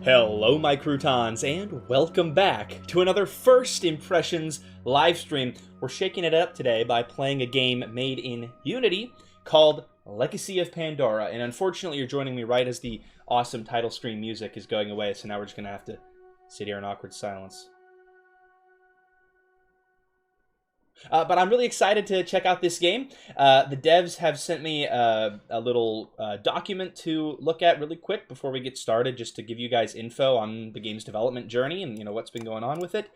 Hello my croutons, and welcome back to another First Impressions live stream. We're shaking it up today by playing a game made in Unity called Legacy of Pandora, and unfortunately you're joining me right as the awesome title screen music is going away, so now we're just going to have to sit here in awkward silence. But I'm really excited to check out this game. The devs have sent me a little document to look at really quick before we get started, just to give you guys info on the game's development journey and what's been going on with it.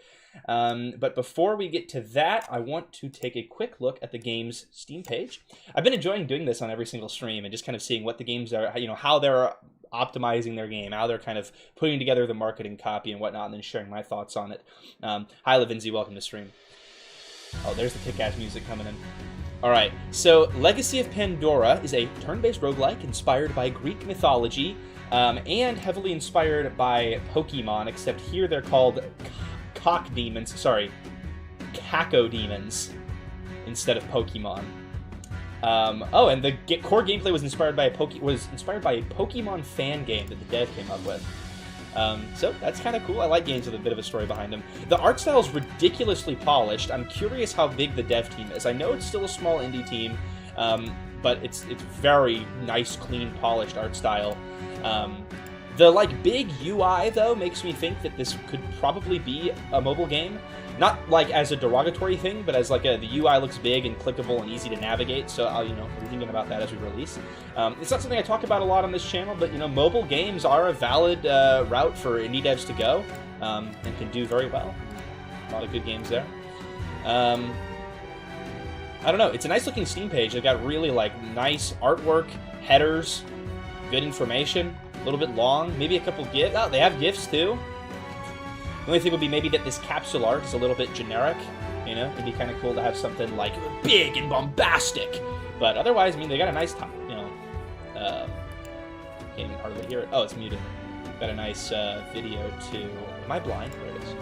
But before we get to that, I want to take a quick look at the game's Steam page. I've been enjoying doing this on every single stream and just kind of seeing what the games are, how they're optimizing their game, how they're kind of putting together the marketing copy and whatnot, and then sharing my thoughts on it. Hi, Levinsy, welcome to stream. Oh, there's the kick-ass music coming in. Alright, so Legacy of Pandora is a turn-based roguelike inspired by Greek mythology and heavily inspired by Pokemon, except here they're called cacodemons instead of Pokemon. Oh, and the core gameplay was inspired by a Pokemon fan game that the dev came up with. So that's kind of cool. I like games with a bit of a story behind them. The art style is ridiculously polished. I'm curious how big the dev team is. I know it's still a small indie team, but it's very nice, clean, polished art style. The big UI though makes me think that this could probably be a mobile game. Not as a derogatory thing, but as the UI looks big and clickable and easy to navigate. So we're thinking about that as we release. It's not something I talk about a lot on this channel, but mobile games are a valid route for indie devs to go and can do very well. A lot of good games there. I don't know. It's a nice looking Steam page. They've got really nice artwork, headers, good information. A little bit long, maybe a couple gifs. Oh, they have gifs too. The only thing would be maybe that this capsule art is a little bit generic, It'd be kind of cool to have something big and bombastic. But otherwise, they got a nice top, can't even hardly hear it. Oh, it's muted. Got a nice video too. Am I blind? There it is.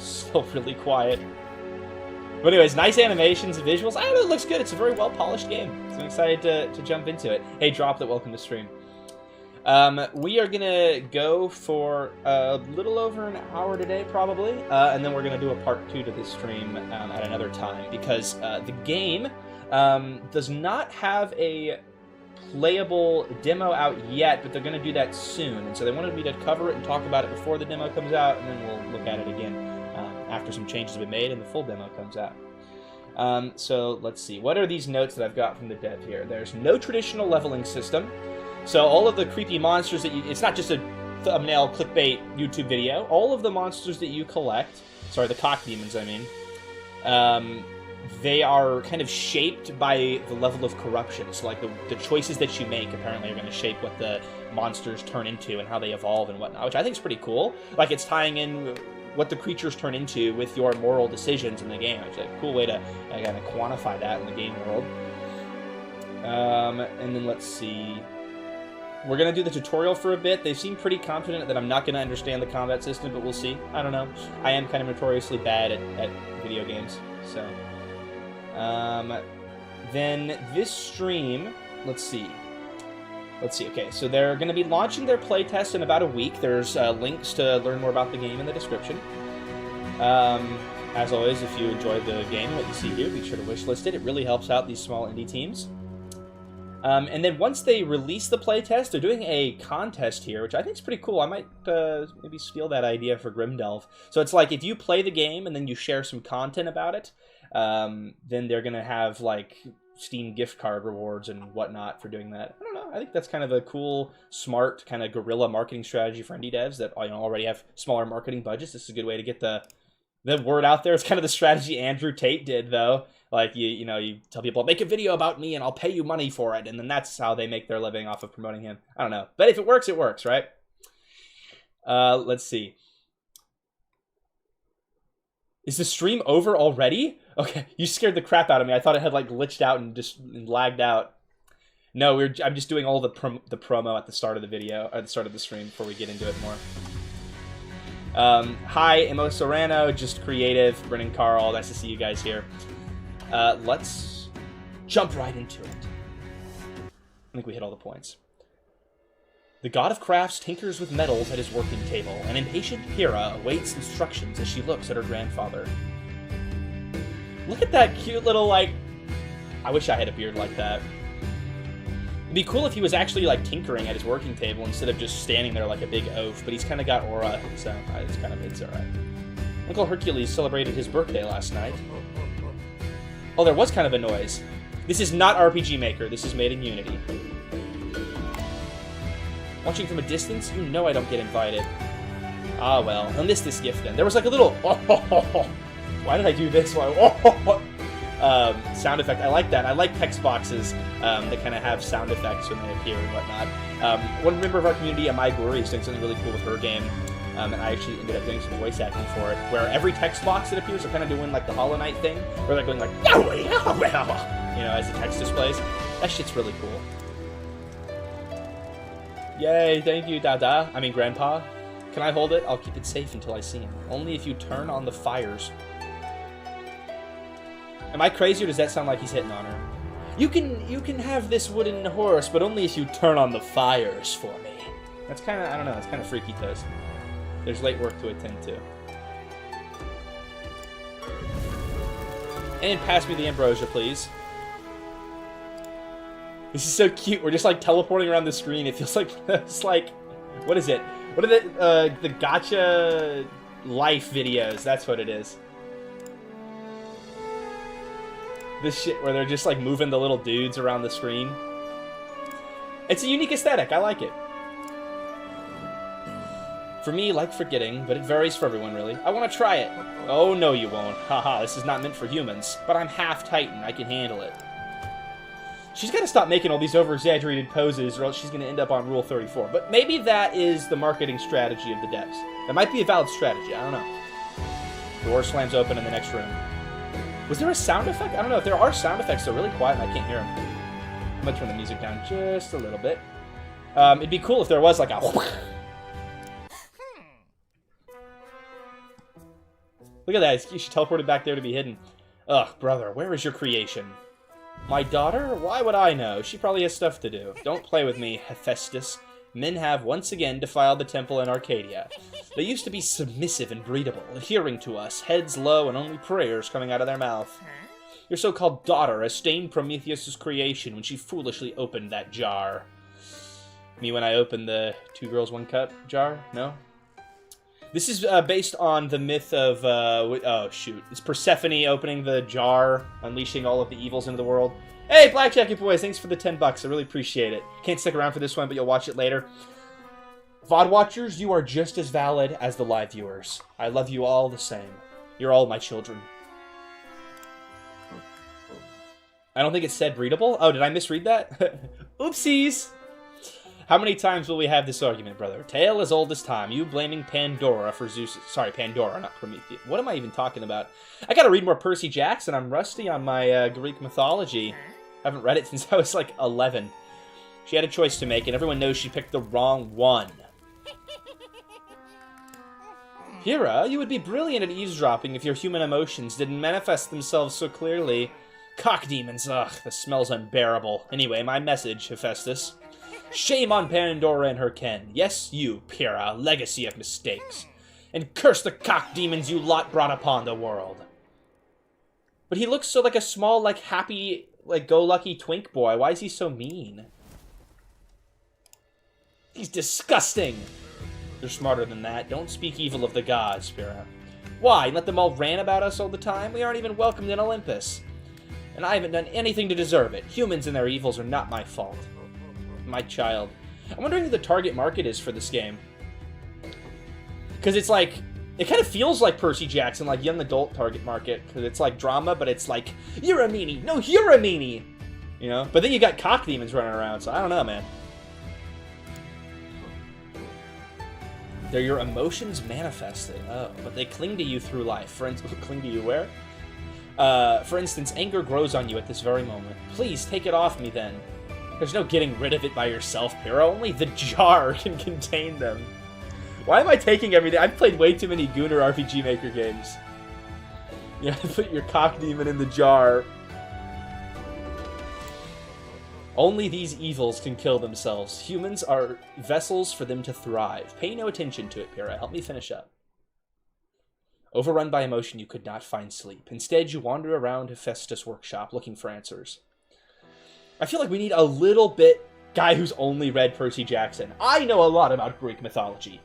Still really quiet. But anyways, nice animations and visuals. I don't know, it looks good. It's a very well-polished game. So I'm excited to jump into it. Hey, Droplet, welcome to stream. We are going to go for a little over an hour today, probably. And then we're going to do a part 2 to this stream at another time. Because the game does not have a playable demo out yet, but they're going to do that soon. And so they wanted me to cover it and talk about it before the demo comes out, and then we'll look at it again after some changes have been made and the full demo comes out. So let's see. What are these notes that I've got from the dev here? There's no traditional leveling system. So all of the creepy monsters that it's not just a thumbnail clickbait YouTube video. All of the monsters that you collect, sorry, the cacodemons, I mean, they are kind of shaped by the level of corruption. So the choices that you make apparently are going to shape what the monsters turn into and how they evolve and whatnot, which I think is pretty cool. It's tying in what the creatures turn into with your moral decisions in the game. It's a cool way to kind of quantify that in the game world. And then let's see. We're going to do the tutorial for a bit. They seem pretty confident that I'm not going to understand the combat system, but we'll see. I don't know. I am kind of notoriously bad at video games. So, then this stream, let's see. Okay, so they're going to be launching their playtest in about a week. There's links to learn more about the game in the description. As always, if you enjoyed the game and what you see here, be sure to wishlist it. It really helps out these small indie teams. And then once they release the playtest, they're doing a contest here, which I think is pretty cool. I might maybe steal that idea for Grimdelve. So it's if you play the game and then you share some content about it, then they're going to have Steam gift card rewards and whatnot for doing that. I don't know. I think that's kind of a cool, smart, kind of guerrilla marketing strategy for indie devs that already have smaller marketing budgets. This is a good way to get the word out there. It's kind of the strategy Andrew Tate did, though. You tell people, make a video about me and I'll pay you money for it. And then that's how they make their living off of promoting him. I don't know. But if it works, it works, right? Let's see. Is the stream over already? Okay, you scared the crap out of me. I thought it had glitched out and just lagged out. No, I'm just doing all the promo at the start of the video, or at the start of the stream before we get into it more. Hi, Emo Serrano, Just Creative, Brennan Carl, nice to see you guys here. Let's jump right into it. I think we hit all the points. The god of crafts tinkers with metals at his working table. An impatient Pyrrha awaits instructions as she looks at her grandfather. Look at that cute little, like... I wish I had a beard like that. It'd be cool if he was actually, like, tinkering at his working table instead of just standing there like a big oaf, but he's kind of got aura, so it's alright. Uncle Hercules celebrated his birthday last night. Oh, there was kind of a noise. This is not RPG Maker. This is made in Unity. Watching from a distance, you know I don't get invited. Ah, well, I missed this gift then. There was like a little... Why did I do this? Sound effect. I like that. I like text boxes that kind of have sound effects when they appear and whatnot. One member of our community, Amai Guri, is doing something really cool with her game. And I actually ended up doing some voice acting for it, where every text box that appears are kind of doing like the Hollow Knight thing, where they're going like, you know, as the text displays. That shit's really cool. Yay, thank you, Dada. I mean, Grandpa. Can I hold it? I'll keep it safe until I see him. Only if you turn on the fires. Am I crazy, or does that sound like he's hitting on her? You can have this wooden horse, but only if you turn on the fires for me. That's kind of, I don't know, that's kind of freaky toast. There's late work to attend to. And pass me the ambrosia, please. This is so cute. We're just like teleporting around the screen. It feels like it's like, what is it? What are the gacha life videos? That's what it is. This shit where they're just like moving the little dudes around the screen. It's a unique aesthetic. I like it. For me, like forgetting, but it varies for everyone, really. I want to try it. Oh, no, you won't. Haha, this is not meant for humans. But I'm half Titan. I can handle it. She's got to stop making all these over-exaggerated poses, or else she's going to end up on Rule 34. But maybe that is the marketing strategy of the devs. That might be a valid strategy. I don't know. Door slams open in the next room. Was there a sound effect? I don't know. If there are sound effects, they're really quiet and I can't hear them. I'm going to turn the music down just a little bit. It'd be cool if there was like a... Look at that. She teleported back there to be hidden. Ugh, brother, where is your creation? My daughter? Why would I know? She probably has stuff to do. Don't play with me, Hephaestus. Men have once again defiled the temple in Arcadia. They used to be submissive and breedable, adhering to us, heads low and only prayers coming out of their mouth. Your so-called daughter has stained Prometheus' creation when she foolishly opened that jar. Me when I opened the 2 girls 1 cup jar? No? This is based on the myth of, oh shoot, it's Persephone opening the jar, unleashing all of the evils into the world. Hey, Black Jacket Boys, thanks for the $10, I really appreciate it. Can't stick around for this one, but you'll watch it later. VOD watchers, you are just as valid as the live viewers. I love you all the same. You're all my children. I don't think it said breedable. Oh, did I misread that? Oopsies! How many times will we have this argument, brother? Tale as old as time. You blaming Pandora for Zeus. Sorry, Pandora, not Prometheus. What am I even talking about? I gotta read more Percy Jackson. I'm rusty on my Greek mythology. I haven't read it since I was like 11. She had a choice to make, and everyone knows she picked the wrong one. Hera, you would be brilliant at eavesdropping if your human emotions didn't manifest themselves so clearly. Cock demons, ugh, the smell's unbearable. Anyway, my message, Hephaestus. Shame on Pandora and her ken. Yes, you, Pyrrha, legacy of mistakes. And curse the cock demons you lot brought upon the world. But he looks so like a small, like, happy, like, go-lucky twink boy. Why is he so mean? He's disgusting! You're smarter than that. Don't speak evil of the gods, Pyrrha. Why? Let them all rant about us all the time? We aren't even welcomed in Olympus. And I haven't done anything to deserve it. Humans and their evils are not my fault. My child. I'm wondering who the target market is for this game. Because it's like, it kind of feels like Percy Jackson, like young adult target market. Because it's like drama, but it's like, you're a meanie. No, you're a meanie. You know? But then you got cock demons running around, so I don't know, man. They're your emotions manifested. Oh, but they cling to you through life. For instance, cling to you where? For instance, anger grows on you at this very moment. Please, take it off me then. There's no getting rid of it by yourself, Pyrrha. Only the jar can contain them. Why am I taking everything? I've played way too many Gooner RPG Maker games. You have to put your cock demon in the jar. Only these evils can kill themselves. Humans are vessels for them to thrive. Pay no attention to it, Pyrrha. Help me finish up. Overrun by emotion, you could not find sleep. Instead, you wander around Hephaestus' workshop looking for answers. I feel like we need a little bit guy who's only read Percy Jackson. I know a lot about Greek mythology.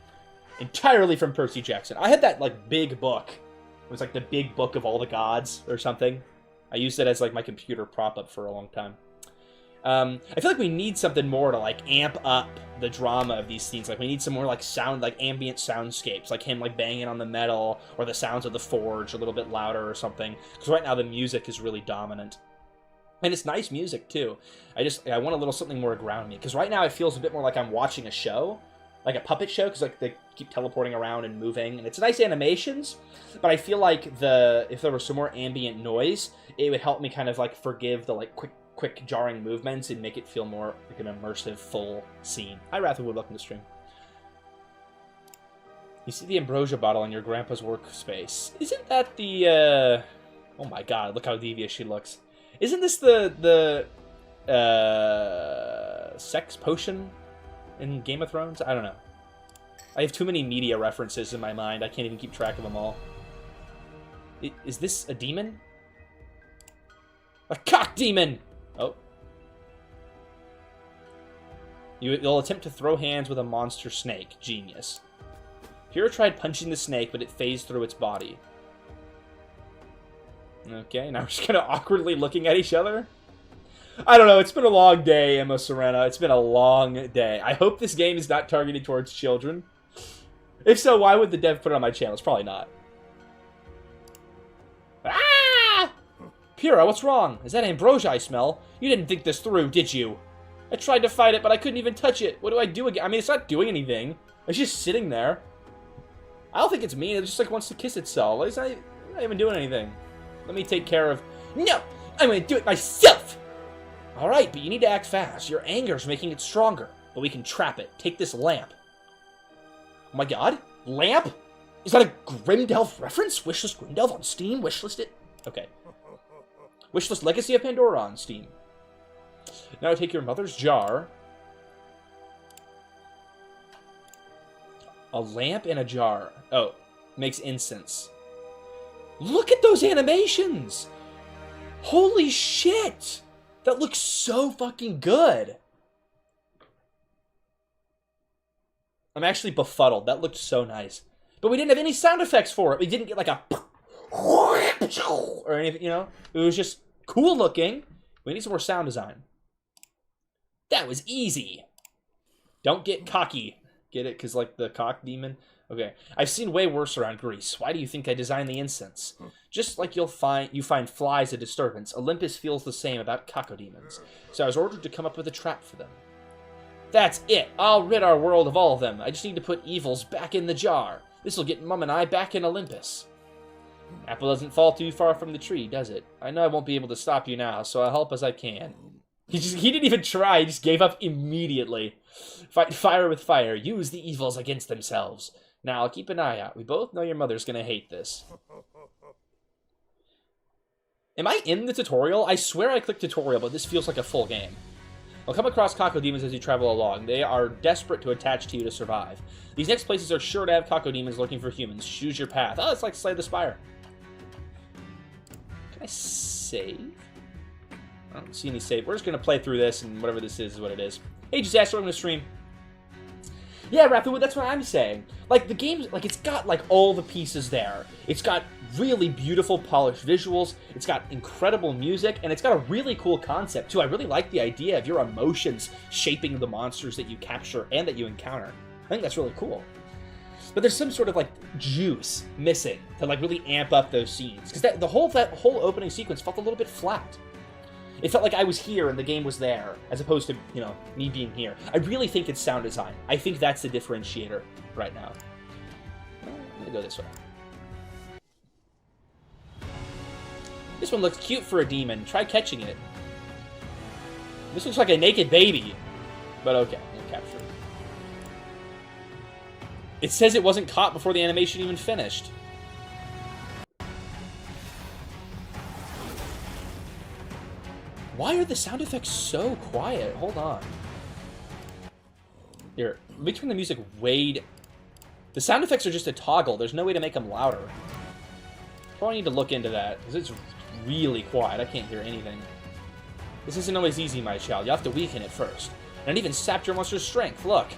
Entirely from Percy Jackson. I had that, like, big book. It was, like, the big book of all the gods or something. I used it as, like, my computer prop-up for a long time. I feel like we need something more to, like, amp up the drama of these scenes. Like, we need some more, like, sound, like, ambient soundscapes. Like him, like, banging on the metal, or the sounds of the forge a little bit louder or something. Because right now the music is really dominant. And it's nice music, too. I want a little something more to ground me. Because right now it feels a bit more like I'm watching a show. Like a puppet show, because, like, they keep teleporting around and moving. And it's nice animations, but I feel like if there was some more ambient noise, it would help me kind of, like, forgive the, like, quick jarring movements and make it feel more like an immersive, full scene. Hi, Wrathwood, welcome to stream. You see the ambrosia bottle in your grandpa's workspace. Isn't that the, oh my god, look how devious she looks. Isn't this the sex potion in Game of Thrones? I don't know. I have too many media references in my mind. I can't even keep track of them all. Is this a demon? A cock demon! Oh. You'll attempt to throw hands with a monster snake. Genius. Pyrrha tried punching the snake, but it phased through its body. Okay, now we're just kind of awkwardly looking at each other. I don't know, it's been a long day, Emma Serena. It's been a long day. I hope this game is not targeted towards children. If so, why would the dev put it on my channel? It's probably not. Ah! Pyrrha, what's wrong? Is that ambrosia I smell? You didn't think this through, did you? I tried to fight it, but I couldn't even touch it. What do I do again? I mean, it's not doing anything. It's just sitting there. I don't think it's mean. It just, like, wants to kiss itself. It's not even doing anything. Let me take care of... No! I'm going to do it myself! Alright, but you need to act fast. Your anger's making it stronger. But we can trap it. Take this lamp. Oh my god. Lamp? Is that a Grimdelf reference? Wishlist Grimdelf on Steam? Wishlist it? Okay. Wishlist Legacy of Pandora on Steam. Now take your mother's jar. A lamp in a jar. Oh, makes incense. Look at those animations! Holy shit! That looks so fucking good. I'm actually befuddled. That looked so nice. But we didn't have any sound effects for it. We didn't get like a... or anything, you know? It was just cool looking. We need some more sound design. That was easy. Don't get cocky. Get it? Because, like, the cock demon? Okay. I've seen way worse around Greece. Why do you think I designed the incense? Just like you find flies a disturbance, Olympus feels the same about cacodemons. So I was ordered to come up with a trap for them. That's it. I'll rid our world of all of them. I just need to put evils back in the jar. This'll get Mum and I back in Olympus. Apple doesn't fall too far from the tree, does it? I know I won't be able to stop you now, so I'll help as I can. He didn't even try, he just gave up immediately. Fight fire with fire. Use the evils against themselves. Now, I'll keep an eye out. We both know your mother's gonna hate this. Am I in the tutorial? I swear I clicked tutorial, but this feels like a full game. I'll come across cacodemons as you travel along. They are desperate to attach to you to survive. These next places are sure to have cacodemons looking for humans. Choose your path. Oh, it's like Slay the Spire. Can I save? I don't see any save. We're just going to play through this, and whatever this is what it is. Hey, Disaster, welcome to stream. Yeah, Raphael, that's what I'm saying. Like, the game's, like, it's got, like, all the pieces there. It's got really beautiful, polished visuals. It's got incredible music, and it's got a really cool concept, too. I really like the idea of your emotions shaping the monsters that you capture and that you encounter. I think that's really cool. But there's some sort of, like, juice missing to, like, really amp up those scenes. Because that whole opening sequence felt a little bit flat. It felt like I was here and the game was there, as opposed to, you know, me being here. I really think it's sound design. I think that's the differentiator right now. I'm gonna go this way. This one looks cute for a demon. Try catching it. This looks like a naked baby. But okay, we'll capture it. It says it wasn't caught before the animation even finished. Why are the sound effects so quiet? Hold on. Here, let me turn the music way... The sound effects are just a toggle. There's no way to make them louder. Probably need to look into that, because it's really quiet. I can't hear anything. This isn't always easy, my child. You'll have to weaken it first. And it even sapped your monster's strength. Look.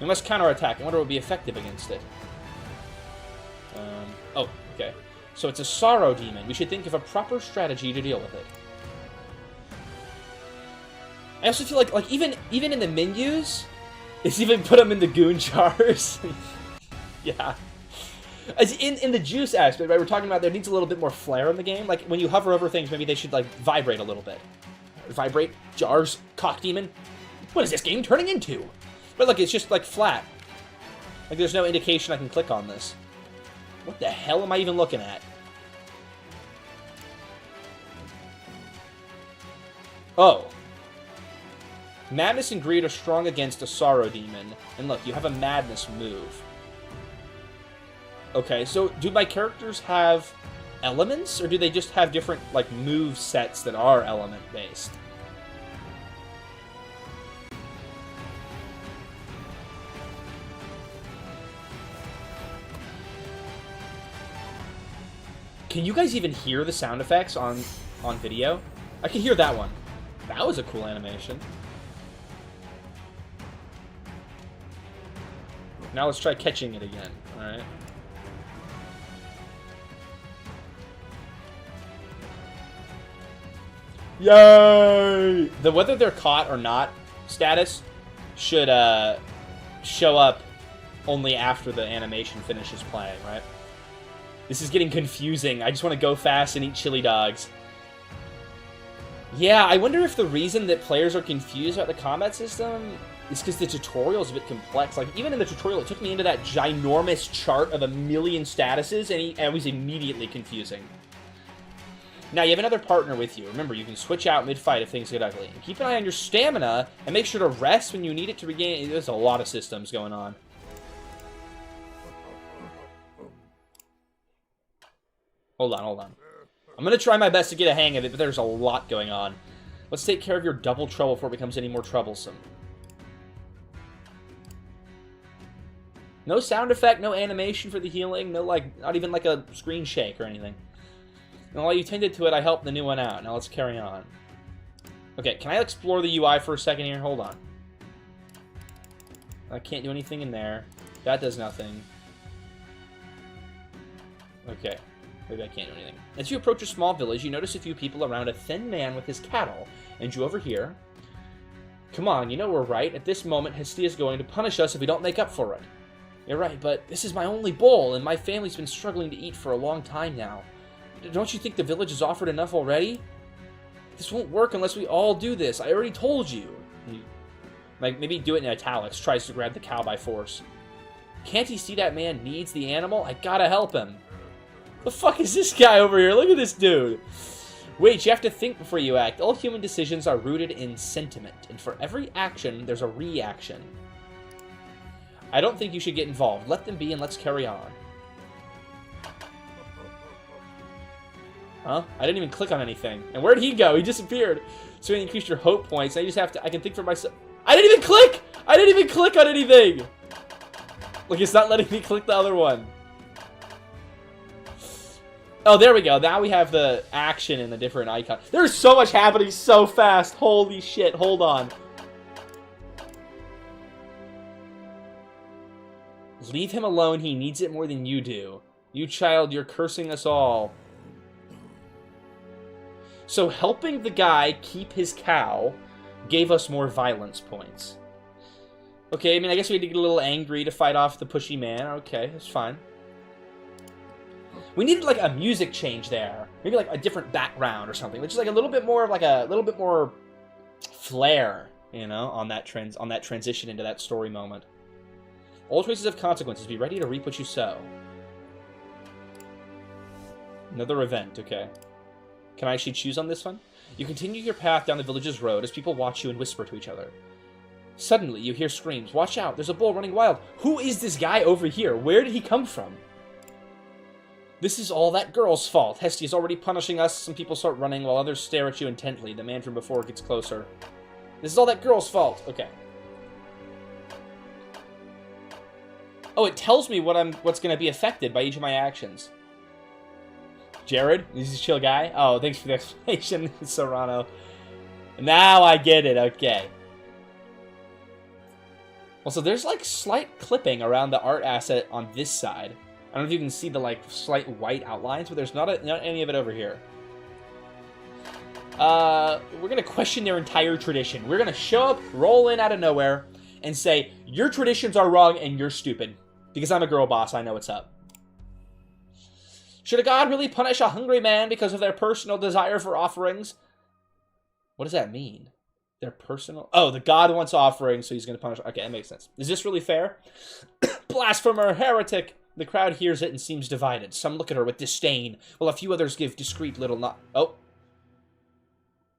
We must counterattack. I wonder what would be effective against it. Oh, okay. So it's a sorrow demon. We should think of a proper strategy to deal with it. I also feel like even in the menus, it's even put them in the goon jars. Yeah. As in the juice aspect, right, we're talking about there needs a little bit more flair in the game. Like, when you hover over things, maybe they should, like, vibrate a little bit. Vibrate? Jars? Cock demon? What is this game turning into? But look, it's just, like, flat. Like, there's no indication I can click on this. What the hell am I even looking at? Oh. Madness and Greed are strong against a Sorrow Demon. And look, you have a Madness move. Okay, so do my characters have elements? Or do they just have different, like, move sets that are element-based? Can you guys even hear the sound effects on video? I can hear that one. That was a cool animation. Now let's try catching it again, alright? Yay! The whether they're caught or not status should show up only after the animation finishes playing, right? This is getting confusing. I just want to go fast and eat chili dogs. Yeah, I wonder if the reason that players are confused about the combat system is because the tutorial is a bit complex. Like, even in the tutorial, it took me into that ginormous chart of 1,000,000 statuses, and it was immediately confusing. Now, you have another partner with you. Remember, you can switch out mid-fight if things get ugly. And keep an eye on your stamina, and make sure to rest when you need it to regain... There's a lot of systems going on. Hold on, hold on. I'm going to try my best to get a hang of it, but there's a lot going on. Let's take care of your double trouble before it becomes any more troublesome. No sound effect, no animation for the healing, no, like, not even like a screen shake or anything. And while you tended to it, I helped the new one out. Now let's carry on. Okay, can I explore the UI for a second here? Hold on. I can't do anything in there. That does nothing. Okay. Maybe I can't do anything. As you approach a small village, you notice a few people around a thin man with his cattle, and you overhear. Come on, you know we're right. At this moment, Hestia's going to punish us if we don't make up for it. You're right, but this is my only bowl, and my family's been struggling to eat for a long time now. Don't you think the village has offered enough already? This won't work unless we all do this. I already told you. Like, maybe do it in italics. Tries to grab the cow by force. Can't he see that man needs the animal? I gotta help him. The fuck is this guy over here? Look at this dude. Wait, you have to think before you act. All human decisions are rooted in sentiment, and for every action, there's a reaction. I don't think you should get involved. Let them be, and let's carry on. Huh? I didn't even click on anything. And where'd he go? He disappeared. So you increase your hope points. I just have to... I can think for myself... I didn't even click! I didn't even click on anything! Look, it's not letting me click the other one. Oh, there we go. Now we have the action and the different icon. There's so much happening so fast. Holy shit. Hold on. Leave him alone. He needs it more than you do. You child, you're cursing us all. So helping the guy keep his cow gave us more violence points. Okay, I mean, I guess we had to get a little angry to fight off the pushy man. Okay, that's fine. We needed like a music change there, maybe like a different background or something, which is like a little bit more of like a little bit more flair, you know, on that transition into that story moment. All choices have consequences. Be ready to reap what you sow. Another event, okay. Can I actually choose on this one? You continue your path down the village's road as people watch you and whisper to each other. Suddenly, you hear screams. Watch out! There's a bull running wild. Who is this guy over here? Where did he come from? This is all that girl's fault. Hesty is already punishing us. Some people start running while others stare at you intently. The man from before gets closer. This is all that girl's fault. Okay. Oh, it tells me what's going to be affected by each of my actions. Jared, he's a chill guy. Oh, thanks for the explanation, Serrano. Now I get it. Okay. Also, there's like slight clipping around the art asset on this side. I don't know if you can see the like slight white outlines, but there's not any of it over here. We're gonna question their entire tradition. We're gonna show up, roll in out of nowhere, and say, your traditions are wrong and you're stupid. Because I'm a girl boss, I know what's up. Should a god really punish a hungry man because of their personal desire for offerings? What does that mean? Their personal... Oh, the god wants offerings, so he's going to punish... Okay, that makes sense. Is this really fair? Blasphemer, heretic! The crowd hears it and seems divided. Some look at her with disdain, while a few others give discreet little nod. Oh.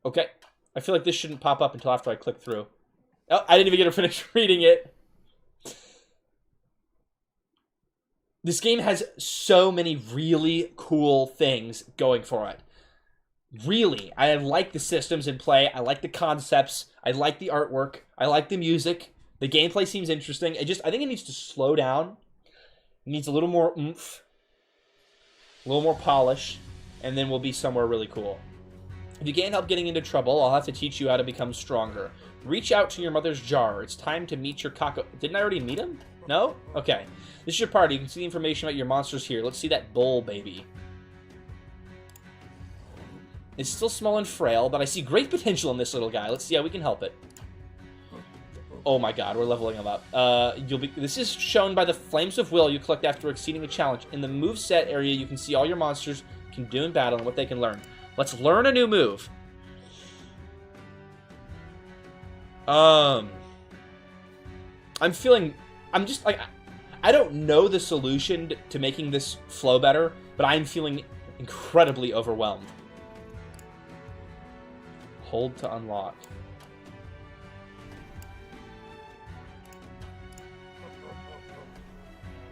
Okay. I feel like this shouldn't pop up until after I click through. Oh, I didn't even get to finish reading it. This game has so many really cool things going for it. Really, I like the systems in play. I like the concepts. I like the artwork. I like the music. The gameplay seems interesting. I think it needs to slow down. It needs a little more oomph, a little more polish, and then we'll be somewhere really cool. If you can't help getting into trouble, I'll have to teach you how to become stronger. Reach out to your mother's jar. It's time to meet your Kako... Didn't I already meet him? No? Okay. This is your party. You can see the information about your monsters here. Let's see that bull baby. It's still small and frail, but I see great potential in this little guy. Let's see how we can help it. Oh my god, we're leveling him up. This is shown by the flames of will you collect after exceeding a challenge. In the moveset area, you can see all your monsters can do in battle and what they can learn. Let's learn a new move. I'm just like, I don't know the solution to making this flow better, but I'm feeling incredibly overwhelmed. Hold to unlock.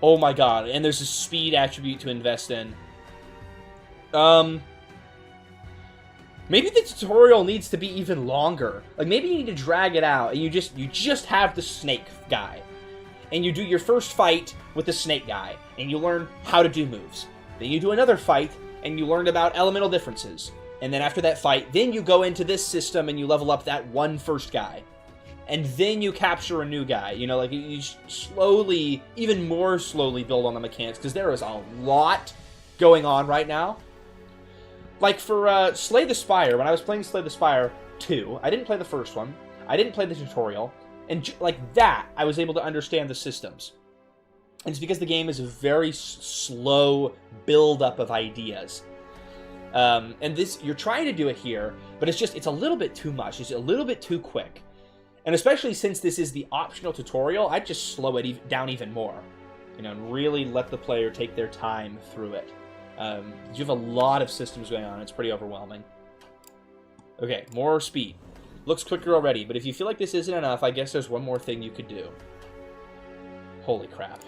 Oh my god, and there's a speed attribute to invest in. Maybe the tutorial needs to be even longer. Like, maybe you need to drag it out, and you just have the snake guy. And you do your first fight with the snake guy, and you learn how to do moves. Then you do another fight, and you learn about elemental differences. And then after that fight, then you go into this system, and you level up that one first guy. And then you capture a new guy. You know, like, you slowly, even more slowly build on the mechanics, because there is a lot going on right now. Like, for Slay the Spire, when I was playing Slay the Spire 2, I didn't play the first one. I didn't play the tutorial. And like that, I was able to understand the systems. And it's because the game is a very slow build-up of ideas. And this, you're trying to do it here, but it's a little bit too much. It's a little bit too quick. And especially since this is the optional tutorial, I'd just slow it down even more. You know, and really let the player take their time through it. You have a lot of systems going on. It's pretty overwhelming. Okay, more speed. Looks quicker already, but if you feel like this isn't enough, I guess there's one more thing you could do. Holy crap.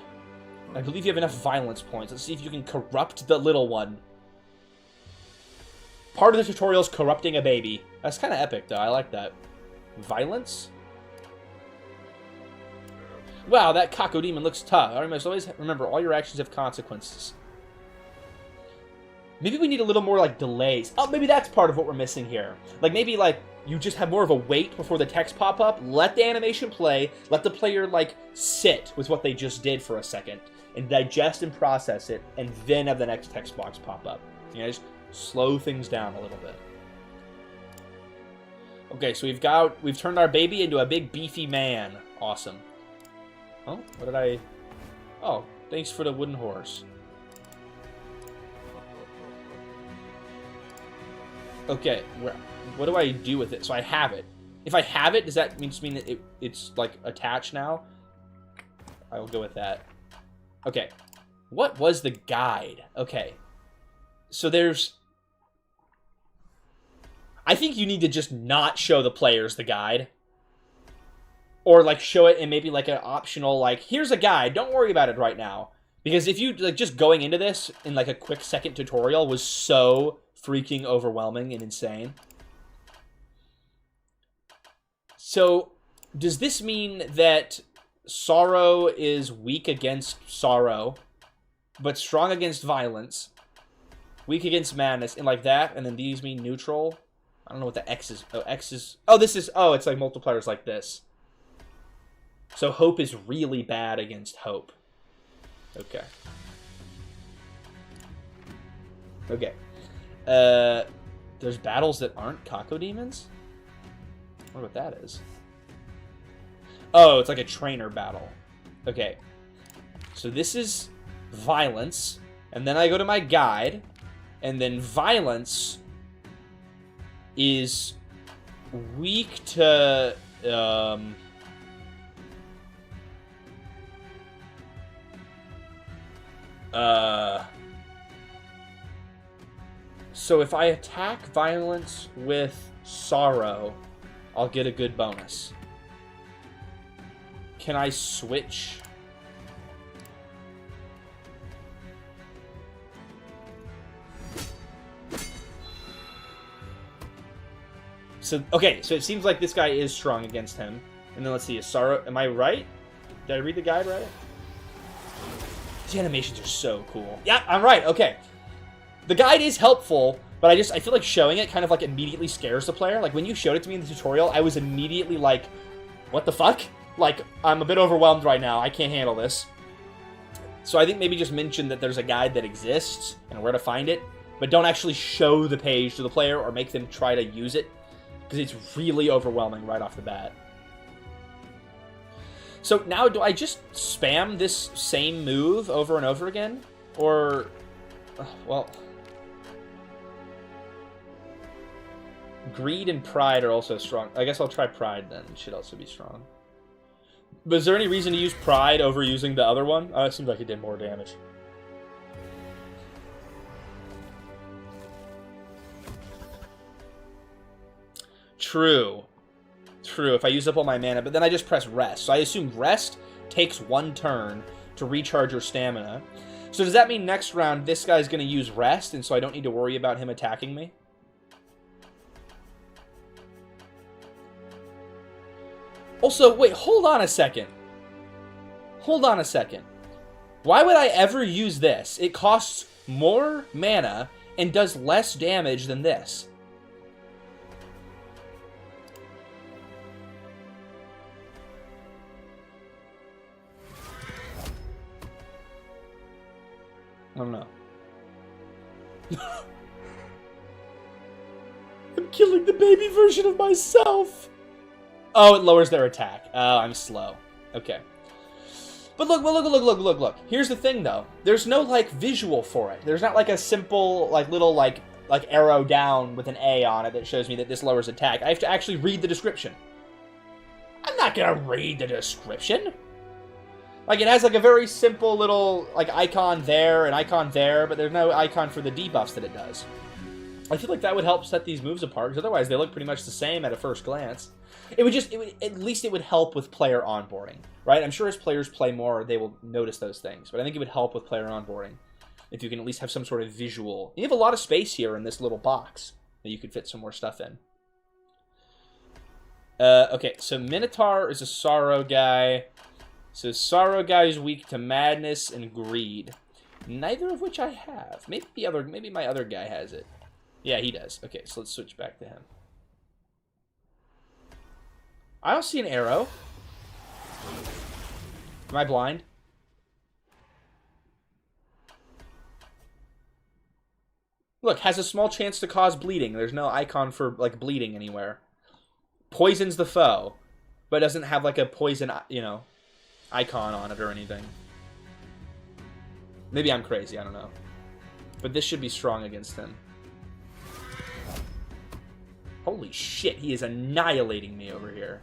I believe you have enough violence points. Let's see if you can corrupt the little one. Part of the tutorial is corrupting a baby. That's kind of epic, though. I like that. Violence? Wow, that Kako demon looks tough. I must always remember, all your actions have consequences. Maybe we need a little more, like, delays. Oh, maybe that's part of what we're missing here. Like, maybe, like, you just have more of a wait before the text pop up. Let the animation play. Let the player, like, sit with what they just did for a second. And digest and process it. And then have the next text box pop up. You know, just slow things down a little bit. Okay, so we've turned our baby into a big beefy man. Awesome. Oh, what did I... Oh, thanks for the wooden horse. Okay, what do I do with it? So I have it. If I have it, does that just mean that it's like attached now? I will go with that. Okay. What was the guide? Okay. So there's... I think you need to just not show the players the guide. Or like show it in maybe like an optional, like, here's a guide, don't worry about it right now. Because if you, like, just going into this in, like, a quick second tutorial was so freaking overwhelming and insane. So, does this mean that Sorrow is weak against Sorrow, but strong against Violence, weak against Madness, and like that, and then these mean neutral? I don't know what the X is. Oh, X is... Oh, this is... Oh, it's like multipliers like this. So Hope is really bad against Hope. Okay. Okay. There's battles that aren't Cacodemons? I wonder what that is. Oh, it's like a trainer battle. Okay. So this is Violence. And then I go to my guide. And then Violence is weak to... So if I attack Violence with Sorrow, I'll get a good bonus. Can I switch? So, okay, so it seems like this guy is strong against him. And then let's see, is Sorrow... Am I right? Did I read the guide right? These animations are so cool. Yeah, I'm right, okay. The guide is helpful, but I feel like showing it kind of like immediately scares the player. Like when you showed it to me in the tutorial, I was immediately like, what the fuck? Like, I'm a bit overwhelmed right now. I can't handle this. So I think maybe just mention that there's a guide that exists and where to find it, but don't actually show the page to the player or make them try to use it, because it's really overwhelming right off the bat. So now, do I just spam this same move over and over again? Or, well... Greed and Pride are also strong. I guess I'll try Pride then. It should also be strong. But is there any reason to use Pride over using the other one? Oh, it seems like it did more damage. True. True, if I use up all my mana, but then I just press Rest. So I assume Rest takes 1 turn to recharge your stamina. So does that mean next round this guy's going to use Rest, and so I don't need to worry about him attacking me? Also, wait, hold on a second. Hold on a second. Why would I ever use this? It costs more mana and does less damage than this. I don't know. I'm killing the baby version of myself. Oh, it lowers their attack. Oh, I'm slow. Okay. But look. Here's the thing, though. There's no, like, visual for it. There's not, like, a simple, like, little, like arrow down with an A on it that shows me that this lowers attack. I have to actually read the description. I'm not gonna read the description. Like, it has, like, a very simple little, like, icon there and icon there, but there's no icon for the debuffs that it does. I feel like that would help set these moves apart, because otherwise they look pretty much the same at a first glance. At least it would help with player onboarding, right? I'm sure as players play more, they will notice those things, but I think it would help with player onboarding if you can at least have some sort of visual. You have a lot of space here in this little box that you could fit some more stuff in. Okay, so Minotaur is a Sorrow guy. So Sorrow guy is weak to Madness and Greed, neither of which I have. Maybe my other guy has it. Yeah, he does. Okay, so let's switch back to him. I don't see an arrow. Am I blind? Look, has a small chance to cause bleeding. There's no icon for, like, bleeding anywhere. Poisons the foe, but doesn't have, like, a poison, you know, icon on it or anything. Maybe I'm crazy, I don't know. But this should be strong against him. Holy shit, he is annihilating me over here.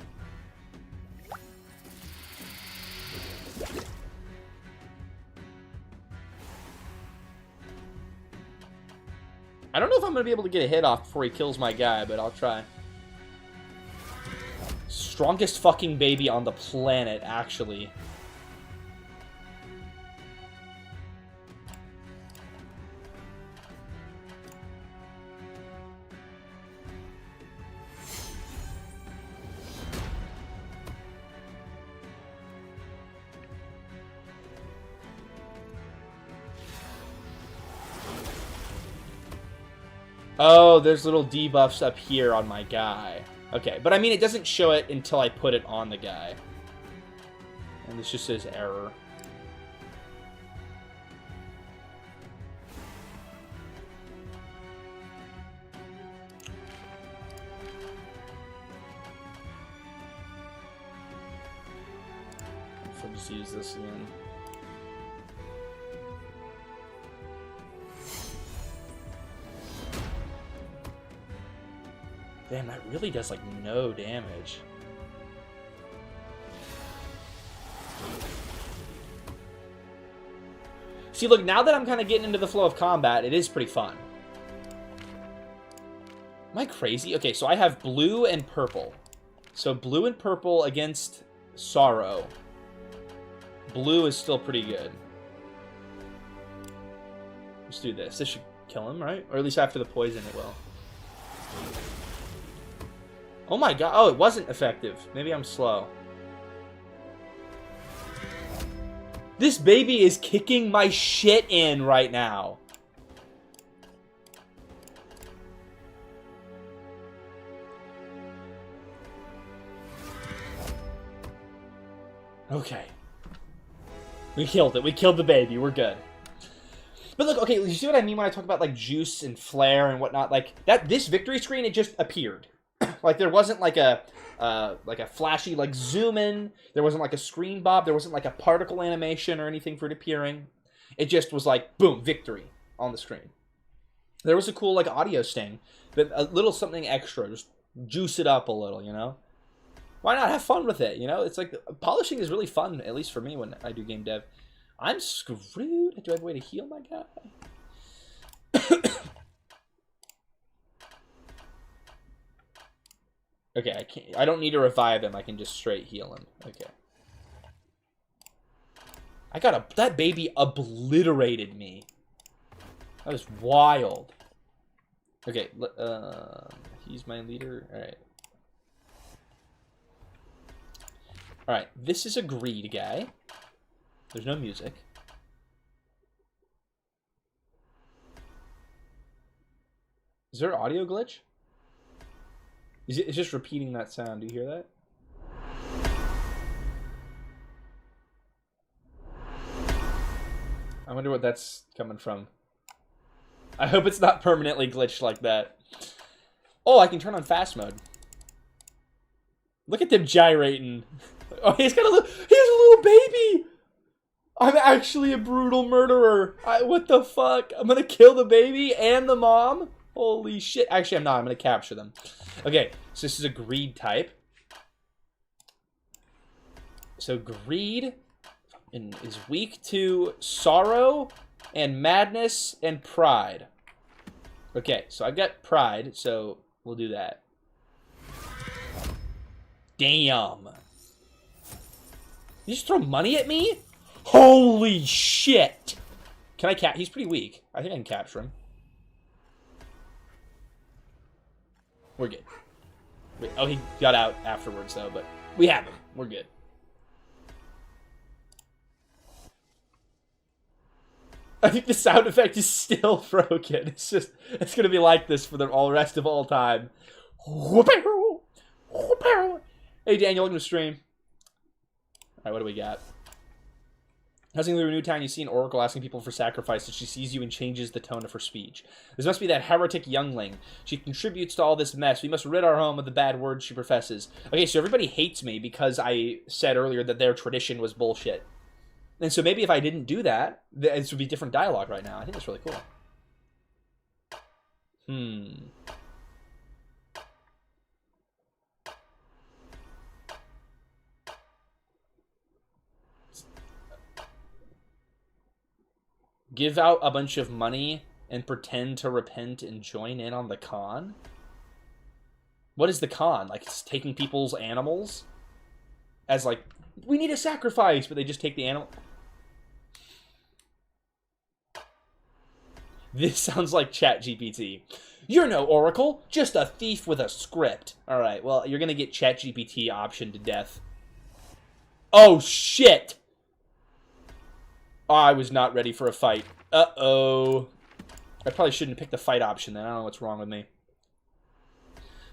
I don't know if I'm going to be able to get a hit off before he kills my guy, but I'll try. Strongest fucking baby on the planet, actually. Oh, there's little debuffs up here on my guy. Okay, but I mean, it doesn't show it until I put it on the guy. And this just says error. I'll just use this again. Damn, that really does, like, no damage. See, look, now that I'm kind of getting into the flow of combat, it is pretty fun. Am I crazy? Okay, so I have blue and purple. So blue and purple against Sorrow. Blue is still pretty good. Let's do this. This should kill him, right? Or at least after the poison it will. Oh my god. Oh, it wasn't effective. Maybe I'm slow. This baby is kicking my shit in right now. Okay. We killed it. We killed the baby. We're good. But look, okay, you see what I mean when I talk about, like, juice and flair and whatnot? Like, this victory screen, it just appeared. Like, there wasn't, like a flashy, like, zoom in. There wasn't, like, a screen bob. There wasn't, like, a particle animation or anything for it appearing. It just was, like, boom, victory on the screen. There was a cool, like, audio sting. But a little something extra. Just juice it up a little, you know? Why not have fun with it, you know? It's like, polishing is really fun, at least for me when I do game dev. I'm screwed. Do I have a way to heal my guy? Okay, I can't. I don't need to revive him. I can just straight heal him. Okay. That baby obliterated me. That was wild. Okay, he's my leader. All right. All right, this is a greed guy. There's no music. Is there an audio glitch? It's just repeating that sound. Do you hear that? I wonder what that's coming from. I hope it's not permanently glitched like that. Oh, I can turn on fast mode. Look at them gyrating. Oh, he's got a little baby. I'm actually a brutal murderer. What the fuck? I'm gonna kill the baby and the mom? Holy shit. Actually, I'm not. I'm gonna capture them. Okay, so this is a greed type. So greed is weak to sorrow and madness and pride. Okay, so I've got pride, so we'll do that. Damn. You just throw money at me? Holy shit! Can I he's pretty weak. I think I can capture him. We're good. Wait, oh, he got out afterwards, though, but we have him. We're good. I think the sound effect is still broken. It's going to be like this for the rest of all time. Hey, Daniel, welcome to stream. All right, what do we got? Housing through a new town, you see an oracle asking people for sacrifices. She sees you and changes the tone of her speech. This must be that heretic youngling. She contributes to all this mess. We must rid our home of the bad words she professes. Okay, so everybody hates me because I said earlier that their tradition was bullshit. And so maybe if I didn't do that, this would be different dialogue right now. I think that's really cool. Give out a bunch of money and pretend to repent and join in on the con? What is the con? Like, it's taking people's animals? As like, we need a sacrifice, but they just take the animal. This sounds like ChatGPT. You're no oracle, just a thief with a script. Alright, well, you're gonna get ChatGPT optioned to death. Oh, shit! Oh, I was not ready for a fight. Uh-oh. I probably shouldn't pick the fight option then. I don't know what's wrong with me.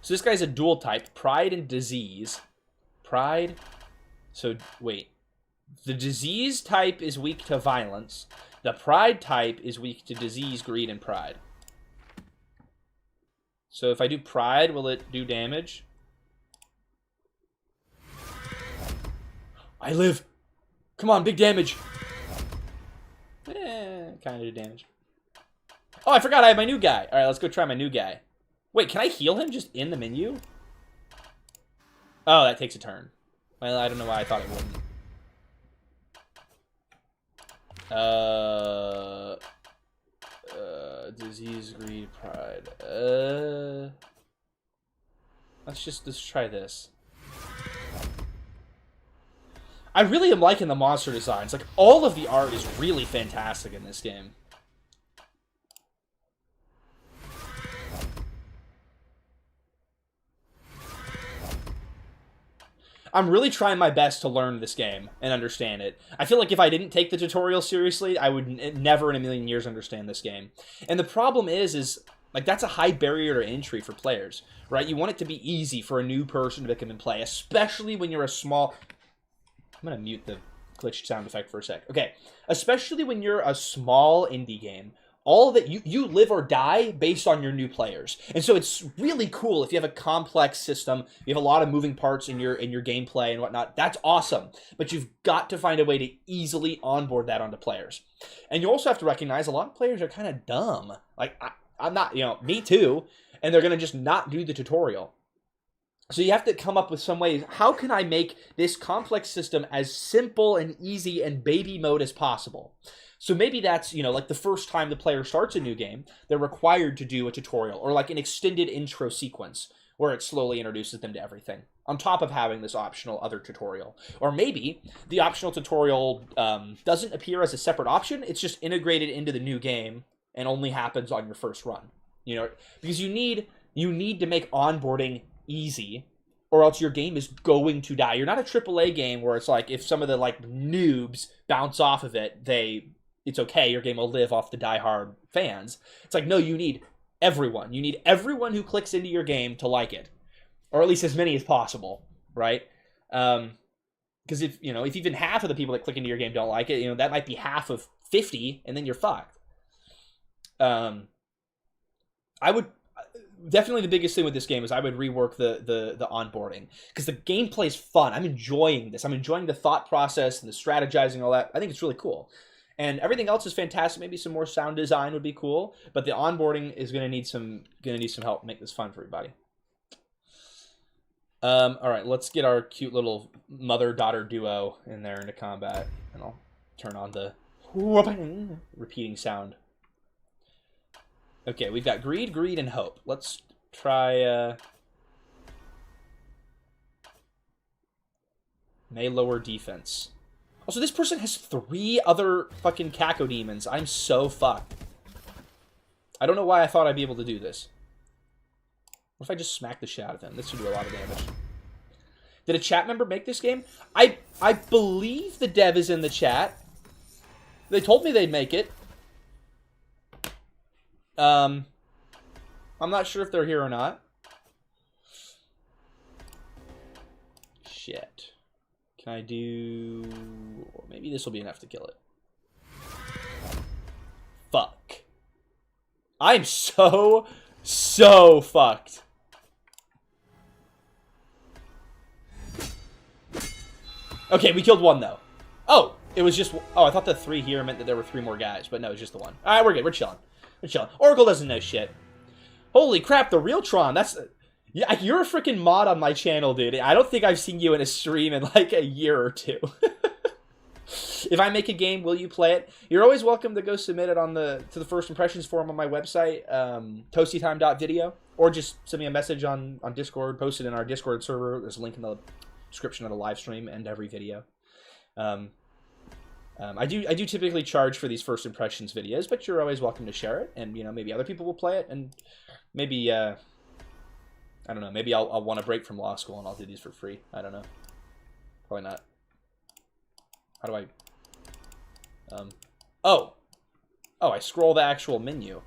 So this guy's a dual type. Pride and disease. Pride. So, wait. The disease type is weak to violence. The pride type is weak to disease, greed, and pride. So if I do pride, will it do damage? I live. Come on, big damage. Kind of do damage. Oh, I forgot I have my new guy. All right, let's go try my new guy. Wait, can I heal him just in the menu? Oh, that takes a turn. Well, I don't know why I thought it wouldn't. Disease, greed, pride. Let's try this. I really am liking the monster designs. Like, all of the art is really fantastic in this game. I'm really trying my best to learn this game and understand it. I feel like if I didn't take the tutorial seriously, I would never in a million years understand this game. And the problem is like, that's a high barrier to entry for players, right? You want it to be easy for a new person to come and play, especially when you're a small... I'm going to mute the glitched sound effect for a sec. Okay, especially when you're a small indie game. All that you live or die based on your new players. And so it's really cool if you have a complex system, you have a lot of moving parts in your gameplay and whatnot. That's awesome. But you've got to find a way to easily onboard that onto players. And you also have to recognize a lot of players are kind of dumb. Like, I'm not, me too. And they're going to just not do the tutorial. So you have to come up with some ways. How can I make this complex system as simple and easy and baby mode as possible? So maybe that's, like the first time the player starts a new game, they're required to do a tutorial or like an extended intro sequence where it slowly introduces them to everything on top of having this optional other tutorial. Or maybe the optional tutorial doesn't appear as a separate option. It's just integrated into the new game and only happens on your first run. Because you need to make onboarding easy, or else your game is going to die. You're not a AAA game where it's like if some of the like noobs bounce off of it, it's okay. Your game will live off the diehard fans. It's like, no, you need everyone. You need everyone who clicks into your game to like it, or at least as many as possible, right? Because if even half of the people that click into your game don't like it, that might be half of 50, and then you're fucked. I would. Definitely the biggest thing with this game is I would rework the onboarding, because the gameplay is fun. I'm enjoying this. I'm enjoying the thought process and the strategizing and all that. I think it's really cool. And everything else is fantastic. Maybe some more sound design would be cool, but the onboarding is going to need some help to make this fun for everybody. All right, let's get our cute little mother-daughter duo in there into combat, and I'll turn on the repeating sound. Okay, we've got greed, and hope. Let's try, may lower defense. Also, this person has 3 other fucking cacodemons. I'm so fucked. I don't know why I thought I'd be able to do this. What if I just smack the shit out of him? This should do a lot of damage. Did a chat member make this game? I believe the dev is in the chat. They told me they'd make it. I'm not sure if they're here or not. Shit. Can I do... Maybe this will be enough to kill it. Fuck. I'm so fucked. Okay, we killed one, though. Oh, it was just... Oh, I thought the 3 here meant that there were 3 more guys, but no, it's just the one. Alright, we're good. We're chilling. Oracle doesn't know shit. Holy crap, the real Tron. That's... Yeah, you're a freaking mod on my channel, dude. I don't think I've seen you in a stream in like a year or 2. If I make a game, will you play it? You're always welcome to go submit it to the First Impressions forum on my website, ToastyTime.video, or just send me a message on Discord, post it in our Discord server. There's a link in the description of the live stream and every video. I do typically charge for these First Impressions videos, but you're always welcome to share it, and maybe other people will play it, and maybe I don't know, maybe I'll want a break from law school and I'll do these for free. I don't know. Probably not. How do I... Oh, I scroll the actual menu.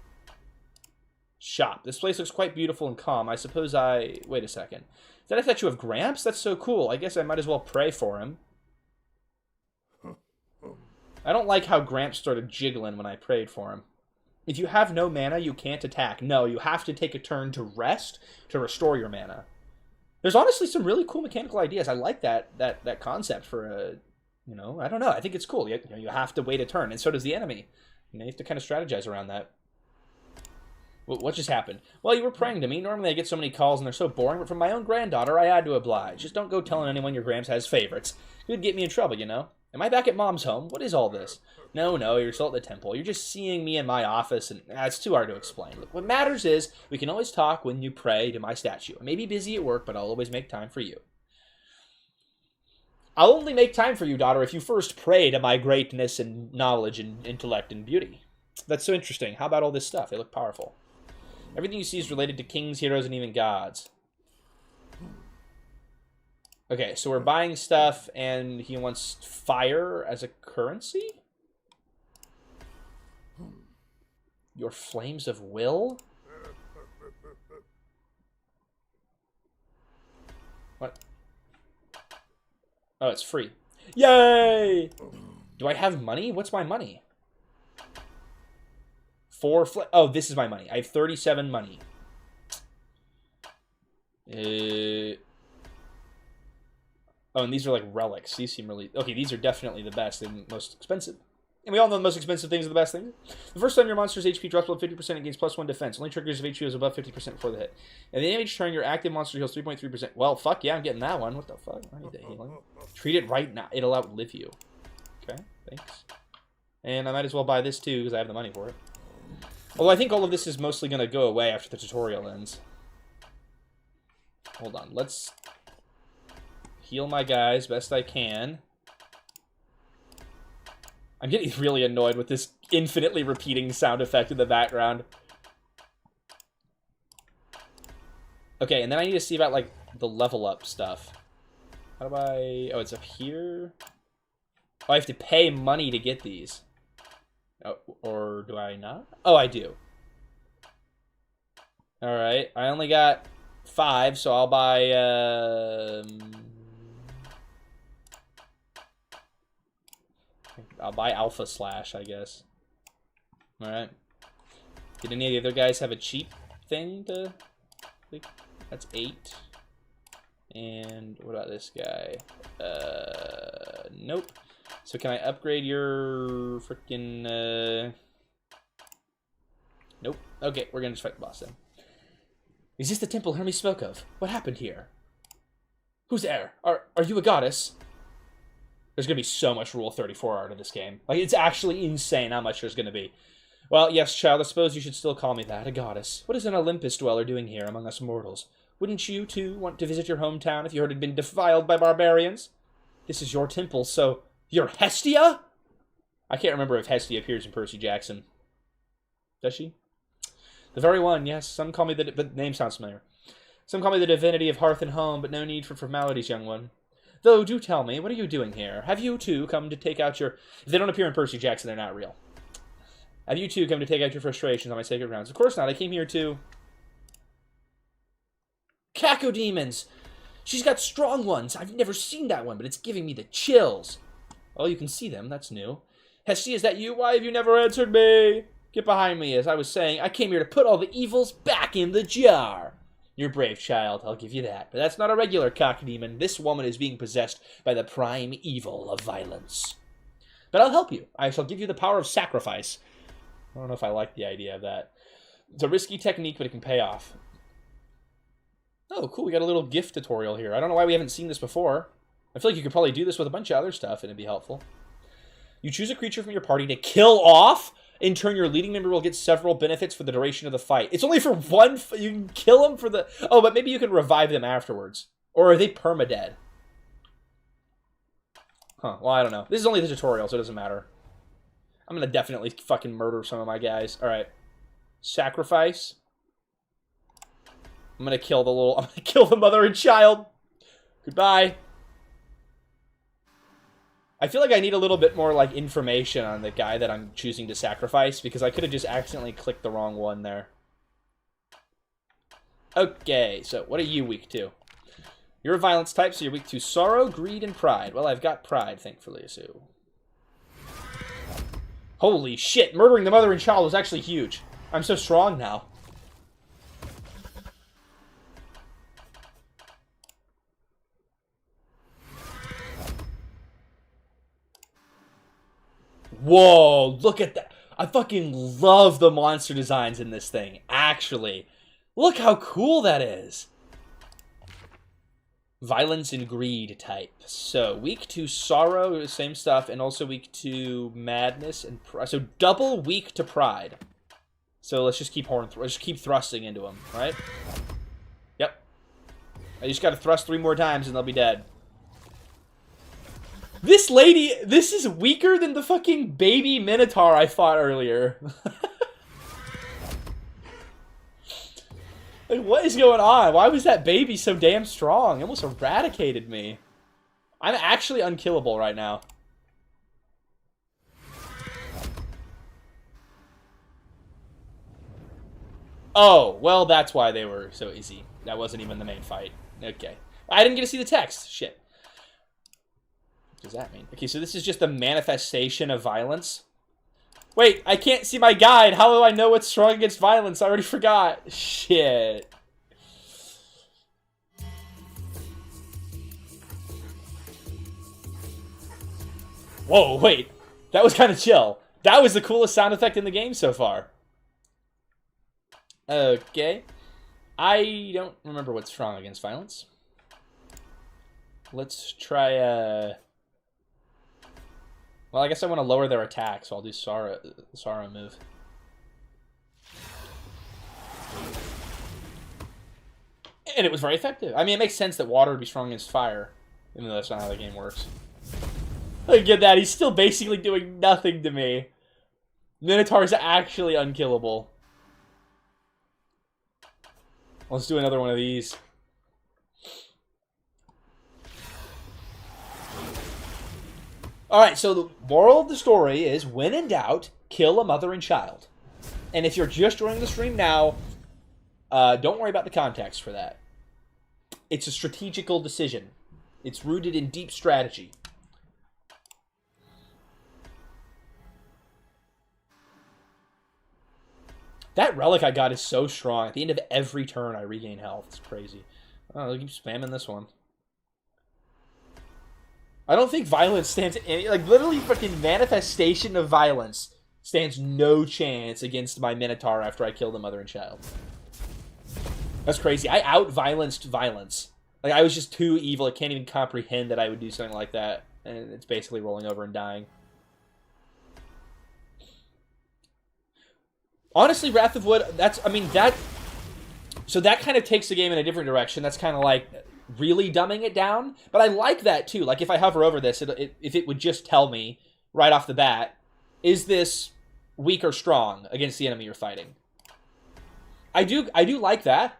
Shop. This place looks quite beautiful and calm. I suppose I... Wait a second. Is that a statue of Gramps? That's so cool. I guess I might as well pray for him. I don't like how Gramps started jiggling when I prayed for him. If you have no mana, you can't attack. No, you have to take a turn to rest to restore your mana. There's honestly some really cool mechanical ideas. I like that concept for a... You know, I don't know. I think it's cool. You have to wait a turn, and so does the enemy. You have to kind of strategize around that. What just happened? Well, you were praying to me. Normally I get so many calls and they're so boring, but from my own granddaughter, I had to oblige. Just don't go telling anyone your Gramps has favorites. It would get me in trouble, you know? Am I back at Mom's home? What is all this? No, you're still at the temple. You're just seeing me in my office, and it's too hard to explain. Look, what matters is we can always talk when you pray to my statue. I may be busy at work, but I'll always make time for you. I'll only make time for you, daughter, if you first pray to my greatness and knowledge and intellect and beauty. That's so interesting. How about all this stuff? They look powerful. Everything you see is related to kings, heroes, and even gods. Okay, so we're buying stuff, and he wants fire as a currency? Your flames of will? What? Oh, it's free. Yay! Do I have money? What's my money? Oh, this is my money. I have 37 money. Oh, and these are like relics. These seem really... Okay, these are definitely the best and most expensive. And we all know the most expensive things are the best things. The first time your monster's HP drops below 50% and gains +1 defense. Only triggers if HP is above 50% before the hit. And the damage turn, your active monster heals 3.3%. Well, fuck yeah, I'm getting that one. What the fuck? I need that healing. Treat it right now. It'll outlive you. Okay, thanks. And I might as well buy this too, because I have the money for it. Although I think all of this is mostly going to go away after the tutorial ends. Hold on, let's heal my guys best I can. I'm getting really annoyed with this infinitely repeating sound effect in the background. Okay, and then I need to see about, like, the level up stuff. How do I... Oh, it's up here? Oh, I have to pay money to get these. Oh, or do I not? Oh, I do. Alright, I only got 5, so I'll buy, I'll buy Alpha Slash, I guess. Alright. Did any of the other guys have a cheap thing to... That's 8. And what about this guy? Nope. So can I upgrade your frickin', Nope. Okay, we're gonna just fight the boss then. Is this the temple Hermes spoke of? What happened here? Who's there? Are you a goddess? There's gonna be so much Rule 34 art in this game. Like, it's actually insane how much there's gonna be. Well, yes, child, I suppose you should still call me that, a goddess. What is an Olympus dweller doing here among us mortals? Wouldn't you, too, want to visit your hometown if you heard it had been defiled by barbarians? This is your temple, so... You're Hestia? I can't remember if Hestia appears in Percy Jackson. Does she? The very one, yes. Some call me the... But the name sounds familiar. Some call me the divinity of hearth and home, but no need for formalities, young one. Though, do tell me, what are you doing here? Have you, too, come to take out your... If they don't appear in Percy Jackson, they're not real. Have you, too, come to take out your frustrations on my sacred grounds? Of course not. I came here to... Cacodemons! She's got strong ones. I've never seen that one, but it's giving me the chills. Oh, you can see them. That's new. Hestia, is that you? Why have you never answered me? Get behind me. As I was saying, I came here to put all the evils back in the jar. You're brave, child. I'll give you that. But that's not a regular cacodemon. This woman is being possessed by the prime evil of violence. But I'll help you. I shall give you the power of sacrifice. I don't know if I like the idea of that. It's a risky technique, but it can pay off. Oh, cool. We got a little gift tutorial here. I don't know why we haven't seen this before. I feel like you could probably do this with a bunch of other stuff, and it'd be helpful. You choose a creature from your party to kill off. In turn, your leading member will get several benefits for the duration of the fight. It's only for one... You can kill them for the... Oh, but maybe you can revive them afterwards. Or are they permadead? Huh. Well, I don't know. This is only the tutorial, so it doesn't matter. I'm gonna definitely fucking murder some of my guys. Alright. Sacrifice. I'm gonna kill the little... I'm gonna kill the mother and child. Goodbye. I feel like I need a little bit more, like, information on the guy that I'm choosing to sacrifice, because I could have just accidentally clicked the wrong one there. Okay, so what are you weak to? You're a violence type, so you're weak to sorrow, greed, and pride. Well, I've got pride, thankfully, so... Holy shit, murdering the mother and child was actually huge. I'm so strong now. Whoa, look at that. I fucking love the monster designs in this thing, actually. Look how cool that is. Violence and greed type. So, weak to sorrow, same stuff, and also weak to madness and pride. So, double weak to pride. So, let's just keep thrusting into them, right? Yep. I just gotta thrust 3 more times and they'll be dead. This lady, this is weaker than the fucking baby Minotaur I fought earlier. Like, what is going on? Why was that baby so damn strong? It almost eradicated me. I'm actually unkillable right now. Oh, well, that's why they were so easy. That wasn't even the main fight. Okay. I didn't get to see the text. Shit. What does that mean? Okay, so this is just a manifestation of violence. Wait, I can't see my guide. How do I know what's strong against violence? I already forgot. Shit. Whoa, wait. That was kind of chill. That was the coolest sound effect in the game so far. Okay. I don't remember what's strong against violence. Let's try, well, I guess I want to lower their attack, so I'll do Sorrow move. And it was very effective. I mean, it makes sense that water would be strong against fire, even though that's not how the game works. Look at that, he's still basically doing nothing to me. Minotaur is actually unkillable. Let's do another one of these. Alright, so the moral of the story is, when in doubt, kill a mother and child. And if you're just joining the stream now, don't worry about the context for that. It's a strategical decision. It's rooted in deep strategy. That relic I got is so strong. At the end of every turn, I regain health. It's crazy. Oh, I keep spamming this one. I don't think violence stands any... Like, literally fucking manifestation of violence stands no chance against my Minotaur after I kill the mother and child. That's crazy. I out-violenced violence. Like, I was just too evil. I can't even comprehend that I would do something like that. And it's basically rolling over and dying. Honestly, Wrath of Wood, that's... I mean, that... So that kind of takes the game in a different direction. That's kind of like... really dumbing it down, but I like that too. Like, if I hover over this, if it would just tell me right off the bat, is this weak or strong against the enemy you're fighting? I do like that.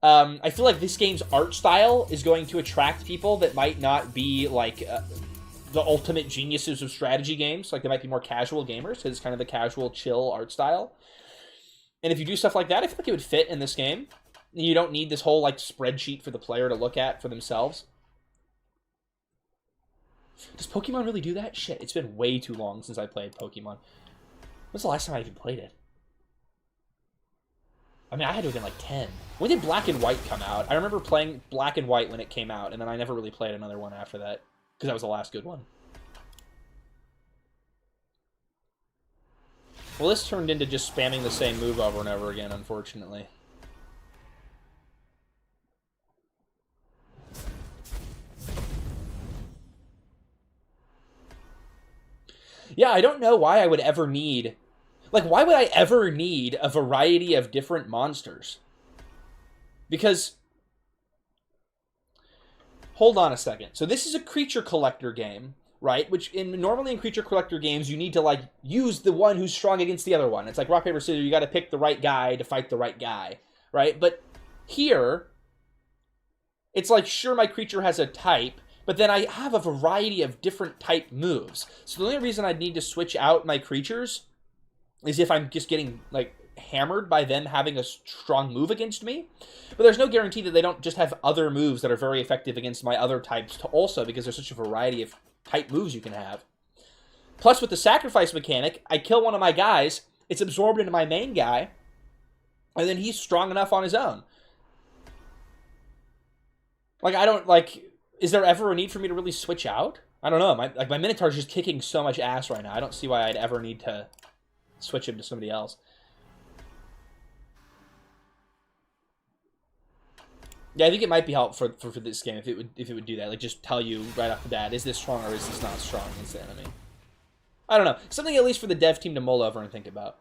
I feel like this game's art style is going to attract people that might not be like the ultimate geniuses of strategy games. Like, they might be more casual gamers because it's kind of the casual, chill art style. And if you do stuff like that, I feel like it would fit in this game. You don't need this whole, like, spreadsheet for the player to look at for themselves. Does Pokemon really do that? Shit, it's been way too long since I played Pokemon. When's the last time I even played it? I mean, I had to have been, like, 10. When did Black and White come out? I remember playing Black and White when it came out, and then I never really played another one after that. Because that was the last good one. Well, this turned into just spamming the same move over and over again, unfortunately. Yeah, I don't know why I would ever need... Like, why would I ever need a variety of different monsters? Because... Hold on a second. So this is a creature collector game, right? Which, normally in creature collector games, you need to, like, use the one who's strong against the other one. It's like rock, paper, scissors. You gotta pick the right guy to fight the right guy, right? But here, it's like, sure, my creature has a type, but then I have a variety of different type moves. So the only reason I'd need to switch out my creatures is if I'm just getting, like, hammered by them having a strong move against me. But there's no guarantee that they don't just have other moves that are very effective against my other types also, because there's such a variety of type moves you can have. Plus, with the sacrifice mechanic, I kill one of my guys, it's absorbed into my main guy, and then he's strong enough on his own. Like, I don't, like, is there ever a need for me to really switch out? I don't know. My Minotaur's just kicking so much ass right now. I don't see why I'd ever need to switch him to somebody else. Yeah, I think it might be helpful for this game if it would do that. Like, just tell you right off the bat, is this strong or is this not strong against the enemy? I don't know. Something at least for the dev team to mull over and think about.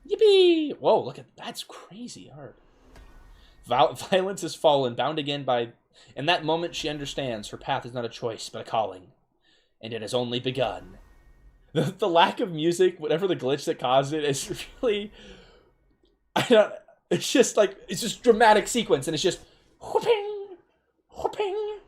Yippee! Whoa, look at that's crazy hard. Violence has fallen, bound again by... In that moment, she understands her path is not a choice, but a calling. And it has only begun. The lack of music, whatever the glitch that caused it, is really... It's just like... It's just dramatic sequence, and it's just... Whooping! Whooping!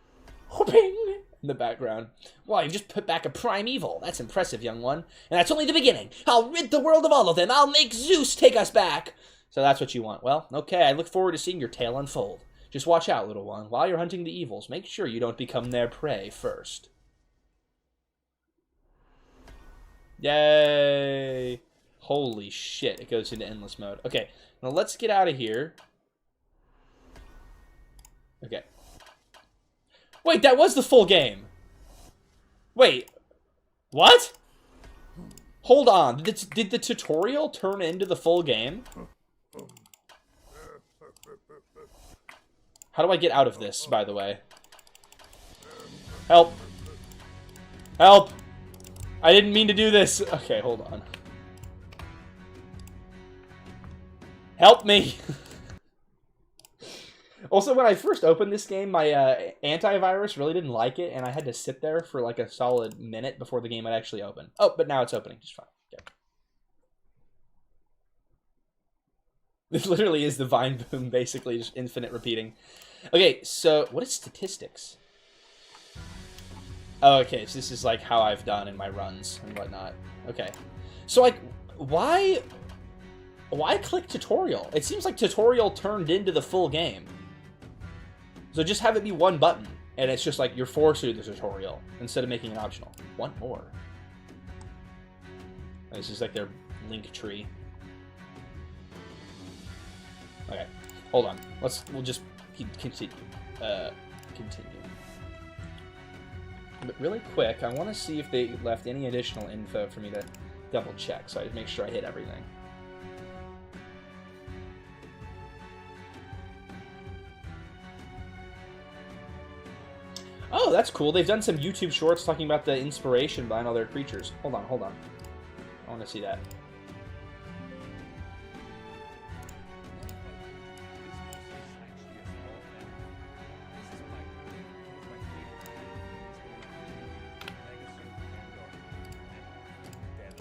Whooping! In the background. Well, you've just put back a primeval. That's impressive, young one. And that's only the beginning. I'll rid the world of all of them. I'll make Zeus take us back. So that's what you want. Well, okay, I look forward to seeing your tale unfold. Just watch out, little one. While you're hunting the evils, make sure you don't become their prey first. Yay! Holy shit, it goes into endless mode. Okay, now let's get out of here. Okay. Wait, that was the full game. Wait. What? Hold on. Did the tutorial turn into the full game? How do I get out of this, by the way? Help. Help. I didn't mean to do this. Okay, hold on. Help me. Also, when I first opened this game, my antivirus really didn't like it, and I had to sit there for like a solid minute before the game would actually open. Oh, but now it's opening just fine. Okay. This literally is the Vine Boom, basically, just infinite repeating. Okay, so what is statistics? Oh, okay, so this is like how I've done in my runs and whatnot. Okay. So, like, why click tutorial? It seems like tutorial turned into the full game. So just have it be one button, and it's just like you're forced to do the tutorial instead of making it optional. One more. This is like their link tree. Okay, hold on. We'll just continue. Continue. But really quick, I want to see if they left any additional info for me to double check, so I make sure I hit everything. Oh, that's cool. They've done some YouTube shorts talking about the inspiration behind all their creatures. Hold on, hold on. I want to see that.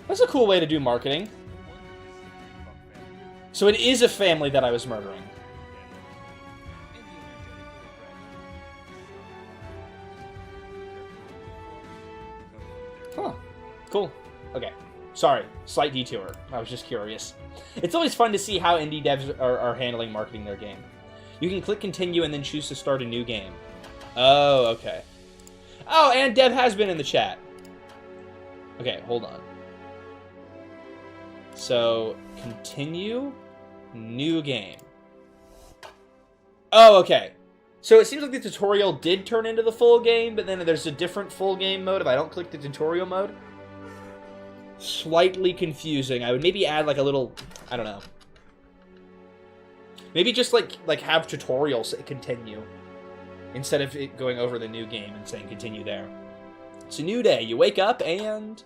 That's a cool way to do marketing. So it is a family that I was murdering. Huh. Cool. Okay. Sorry. Slight detour. I was just curious. It's always fun to see how indie devs are handling marketing their game. You can click continue and then choose to start a new game. Oh, okay. Oh, and Dev has been in the chat. Okay, hold on. So, continue, new game. Oh, okay. So it seems like the tutorial did turn into the full game, but then there's a different full game mode if I don't click the tutorial mode. Slightly confusing. I would maybe add like a little, I don't know. Maybe just like have tutorials continue instead of it going over the new game and saying continue there. It's a new day. You wake up and...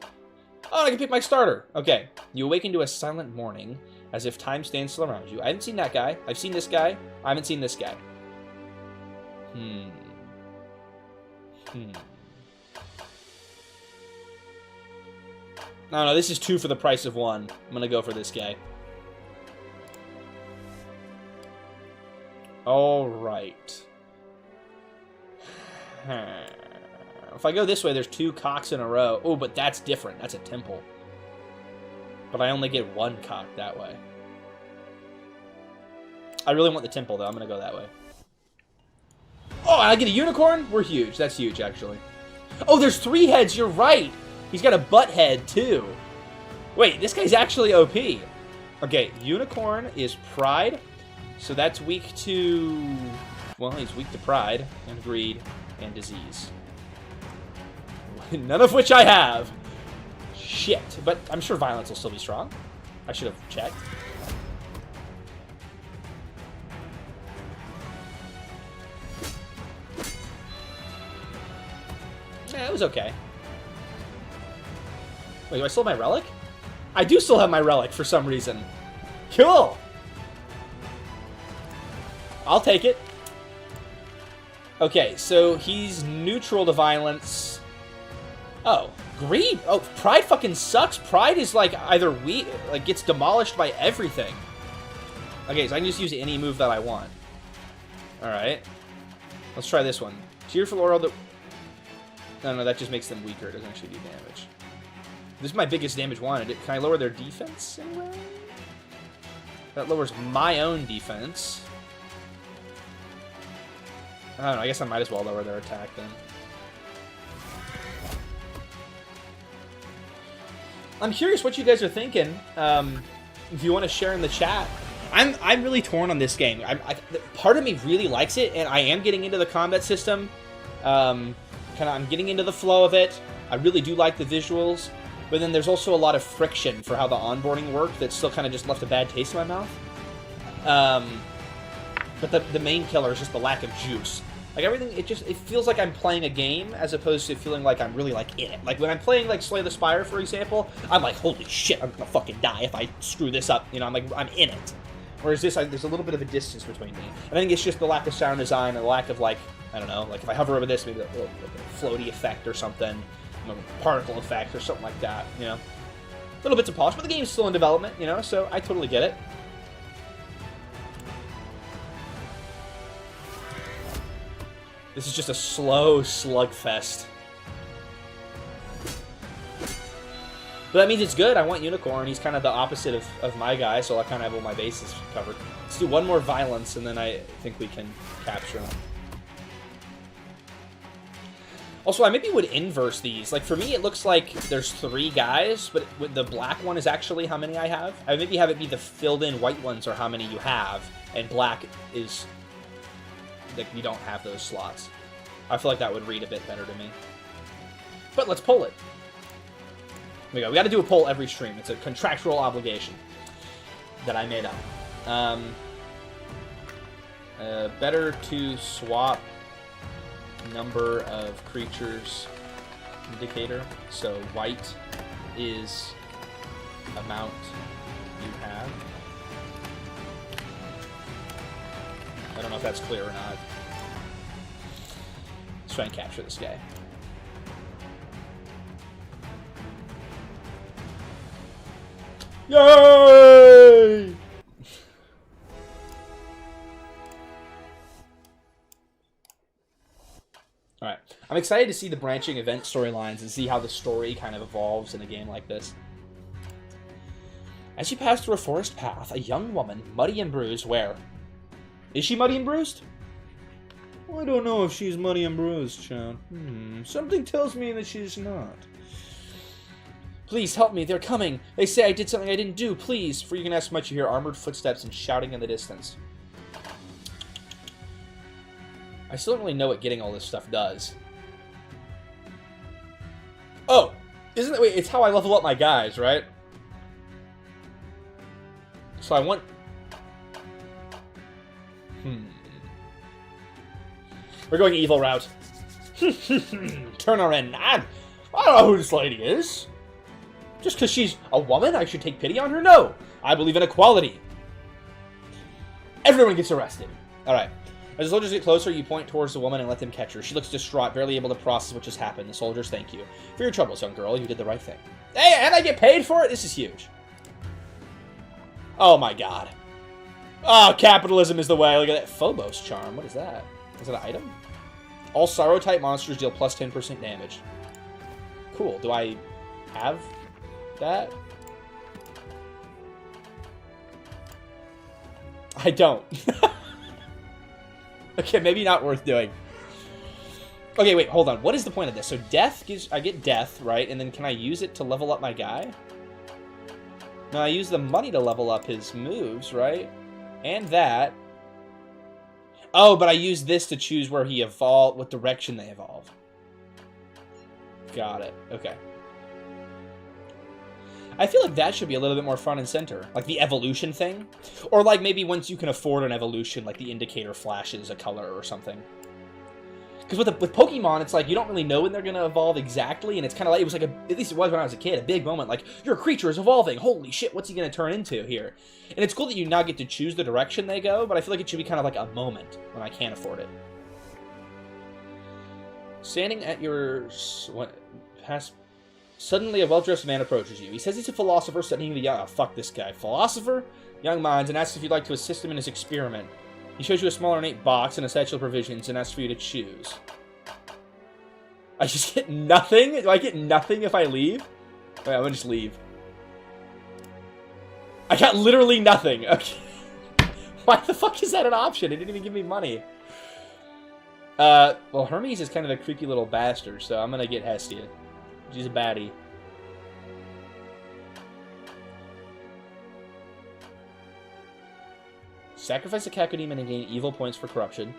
Oh, I can pick my starter. Okay. You awaken to a silent morning as if time stands still around you. I haven't seen that guy. I've seen this guy. I haven't seen this guy. No, this is 2 for the price of 1. I'm gonna go for this guy. Alright. If I go this way, there's 2 cocks in a row. Oh, but that's different. That's a temple. But I only get 1 cock that way. I really want the temple, though. I'm going to go that way. Oh, I get a unicorn? We're huge. That's huge, actually. Oh, there's 3 heads. You're right. He's got a butt head, too. Wait, this guy's actually OP. Okay, unicorn is pride. So that's weak to... Well, he's weak to pride and greed and disease. None of which I have. Shit. But I'm sure violence will still be strong. I should have checked. Yeah, it was okay. Wait, do I still have my relic? I do still have my relic for some reason. Cool! I'll take it. Okay, so he's neutral to violence. Oh, greed? Oh, pride fucking sucks. Pride is like either weak, like gets demolished by everything. Okay, so I can just use any move that I want. Alright. Let's try this one. Cheer for Laurel. No, that just makes them weaker. It doesn't actually do damage. This is my biggest damage wanted. Can I lower their defense anyway? That lowers my own defense. I don't know. I guess I might as well lower their attack then. I'm curious what you guys are thinking. If you want to share in the chat. I'm really torn on this game. Part of me really likes it, and I am getting into the combat system. I'm getting into the flow of it. I really do like the visuals, but then there's also a lot of friction for how the onboarding worked that still kind of just left a bad taste in my mouth. But the main killer is just the lack of juice. Like everything, it feels like I'm playing a game as opposed to feeling like I'm really like in it. Like when I'm playing like Slay the Spire, for example, I'm like, holy shit, I'm gonna fucking die if I screw this up. You know, I'm in it. Whereas this, there's a little bit of a distance between me. I think it's just the lack of sound design and the lack of like, I don't know, like if I hover over this, maybe a little floaty effect or something, a particle effect or something like that, you know. Little bits of polish, but the game's still in development, you know, so I totally get it. This is just a slow slugfest. But that means it's good. I want Unicorn. He's kind of the opposite of my guy, so I kind of have all my bases covered. Let's do one more violence, and then I think we can capture him. Also, I maybe would inverse these. Like, for me, it looks like there's 3 guys, but the black one is actually how many I have. I would maybe have it be the filled-in white ones are how many you have, and black is... like, you don't have those slots. I feel like that would read a bit better to me. But let's pull it. Here we go. We got to do a poll every stream. It's a contractual obligation that I made up. Better to swap number of creatures indicator. So white is amount you have. I don't know if that's clear or not. Let's try and capture this guy. Yay! Alright. I'm excited to see the branching event storylines and see how the story kind of evolves in a game like this. As you pass through a forest path, a young woman, muddy and bruised, where? Is she muddy and bruised? Well, I don't know if she's muddy and bruised, Chad. Something tells me that she's not. Please help me, they're coming. They say I did something I didn't do, please. For you can ask much, you hear armored footsteps and shouting in the distance. I still don't really know what getting all this stuff does. Oh! Isn't it? Wait, it's how I level up my guys, right? So I want... We're going evil route. Turn her in. I don't know who this lady is. Just because she's a woman, I should take pity on her? No! I believe in equality. Everyone gets arrested. Alright. As the soldiers get closer, you point towards the woman and let them catch her. She looks distraught, barely able to process what just happened. The soldiers thank you. For your troubles, young girl, you did the right thing. Hey, and I get paid for it? This is huge. Oh my god. Oh, capitalism is the way. Look at that. Phobos charm. What is that? Is that an item? All sorrow-type monsters deal plus 10% damage. Cool. Do I have that? I don't. Okay, maybe not worth doing. Okay, wait, hold on. What is the point of this? So death gives... I get death, right? And then can I use it to level up my guy? No, I use the money to level up his moves, right? And that. Oh, but I use this to choose where he evolve, what direction they evolve. Got it. Okay. I feel like that should be a little bit more front and center. Like the evolution thing. Or like maybe once you can afford an evolution, like the indicator flashes a color or something. Because with Pokemon, it's like you don't really know when they're going to evolve exactly. And it's kind of like, it was like, at least it was when I was a kid, a big moment. Like, your creature is evolving. Holy shit, what's he going to turn into here? And it's cool that you now get to choose the direction they go. But I feel like it should be kind of like a moment when I can't afford it. Standing at your... Suddenly, a well-dressed man approaches you. He says he's a philosopher studying the young... Oh, fuck this guy. Philosopher? Young minds, and asks if you'd like to assist him in his experiment. He shows you a small ornate box and a satchel of provisions and asks for you to choose. I just get nothing? Do I get nothing if I leave? Wait, I'm gonna just leave. I got literally nothing. Okay. Why the fuck is that an option? It didn't even give me money. Well, Hermes is kind of a creepy little bastard, so I'm gonna get Hestia. She's a baddie. Sacrifice a Cacodemon and gain evil points for corruption.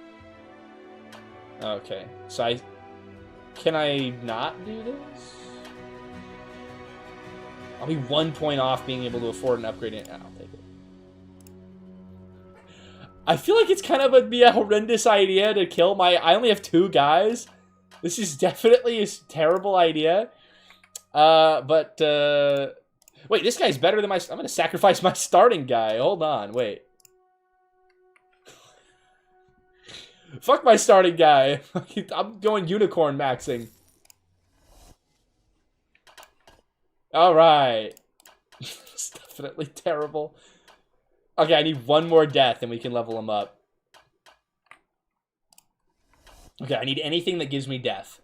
Okay, so can I not do this? I'll be 1 point off being able to afford an upgrade. I'll take it. I feel like it's kind of a horrendous idea to kill my... I only have 2 guys. This is definitely a terrible idea. Wait, this guy's better than my... I'm going to sacrifice my starting guy. Hold on, wait. Fuck my starting guy. I'm going unicorn maxing. Alright. It's definitely terrible. Okay, I need 1 more death and we can level him up. Okay, I need anything that gives me death.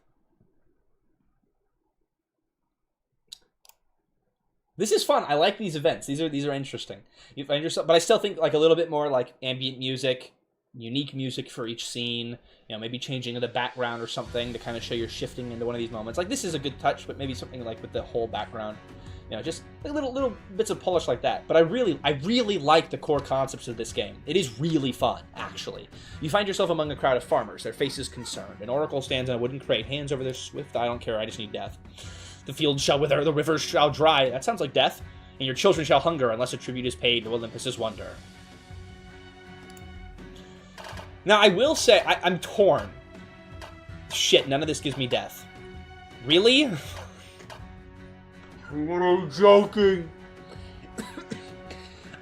This is fun. I like these events. These are interesting. You find yourself, but I still think like a little bit more like ambient music, unique music for each scene. You know, maybe changing the background or something to kind of show you're shifting into one of these moments. Like this is a good touch, but maybe something like with the whole background. You know, just like little bits of polish like that. But I really like the core concepts of this game. It is really fun, actually. You find yourself among a crowd of farmers, their faces concerned. An oracle stands on a wooden crate, hands over their swift. I don't care. I just need death. The fields shall wither, the rivers shall dry. That sounds like death. And your children shall hunger unless a tribute is paid to Olympus's wonder. Now, I will say, I'm torn. Shit, none of this gives me death. Really? I'm joking.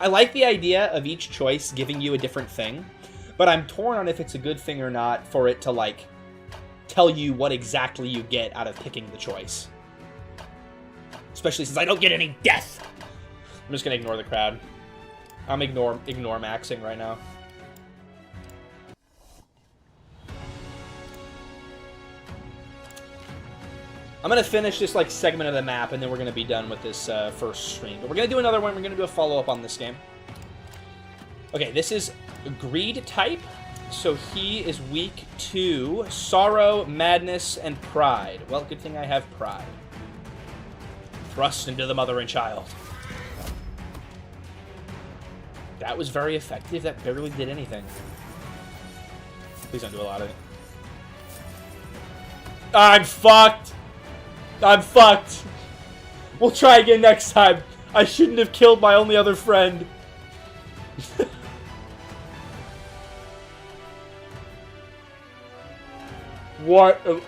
I like the idea of each choice giving you a different thing, but I'm torn on if it's a good thing or not for it to, like, tell you what exactly you get out of picking the choice. Especially since I don't get any death. I'm just gonna ignore the crowd. I'm ignore maxing right now. I'm gonna finish this like segment of the map, and then we're gonna be done with this first stream. But we're gonna do another one. We're gonna do a follow-up on this game. Okay, this is Greed type, so he is weak to Sorrow, Madness, and Pride. Well, good thing I have Pride. Thrust into the mother and child. That was very effective. That barely did anything. Please don't do a lot of it. I'm fucked! I'm fucked! We'll try again next time. I shouldn't have killed my only other friend. What? I'm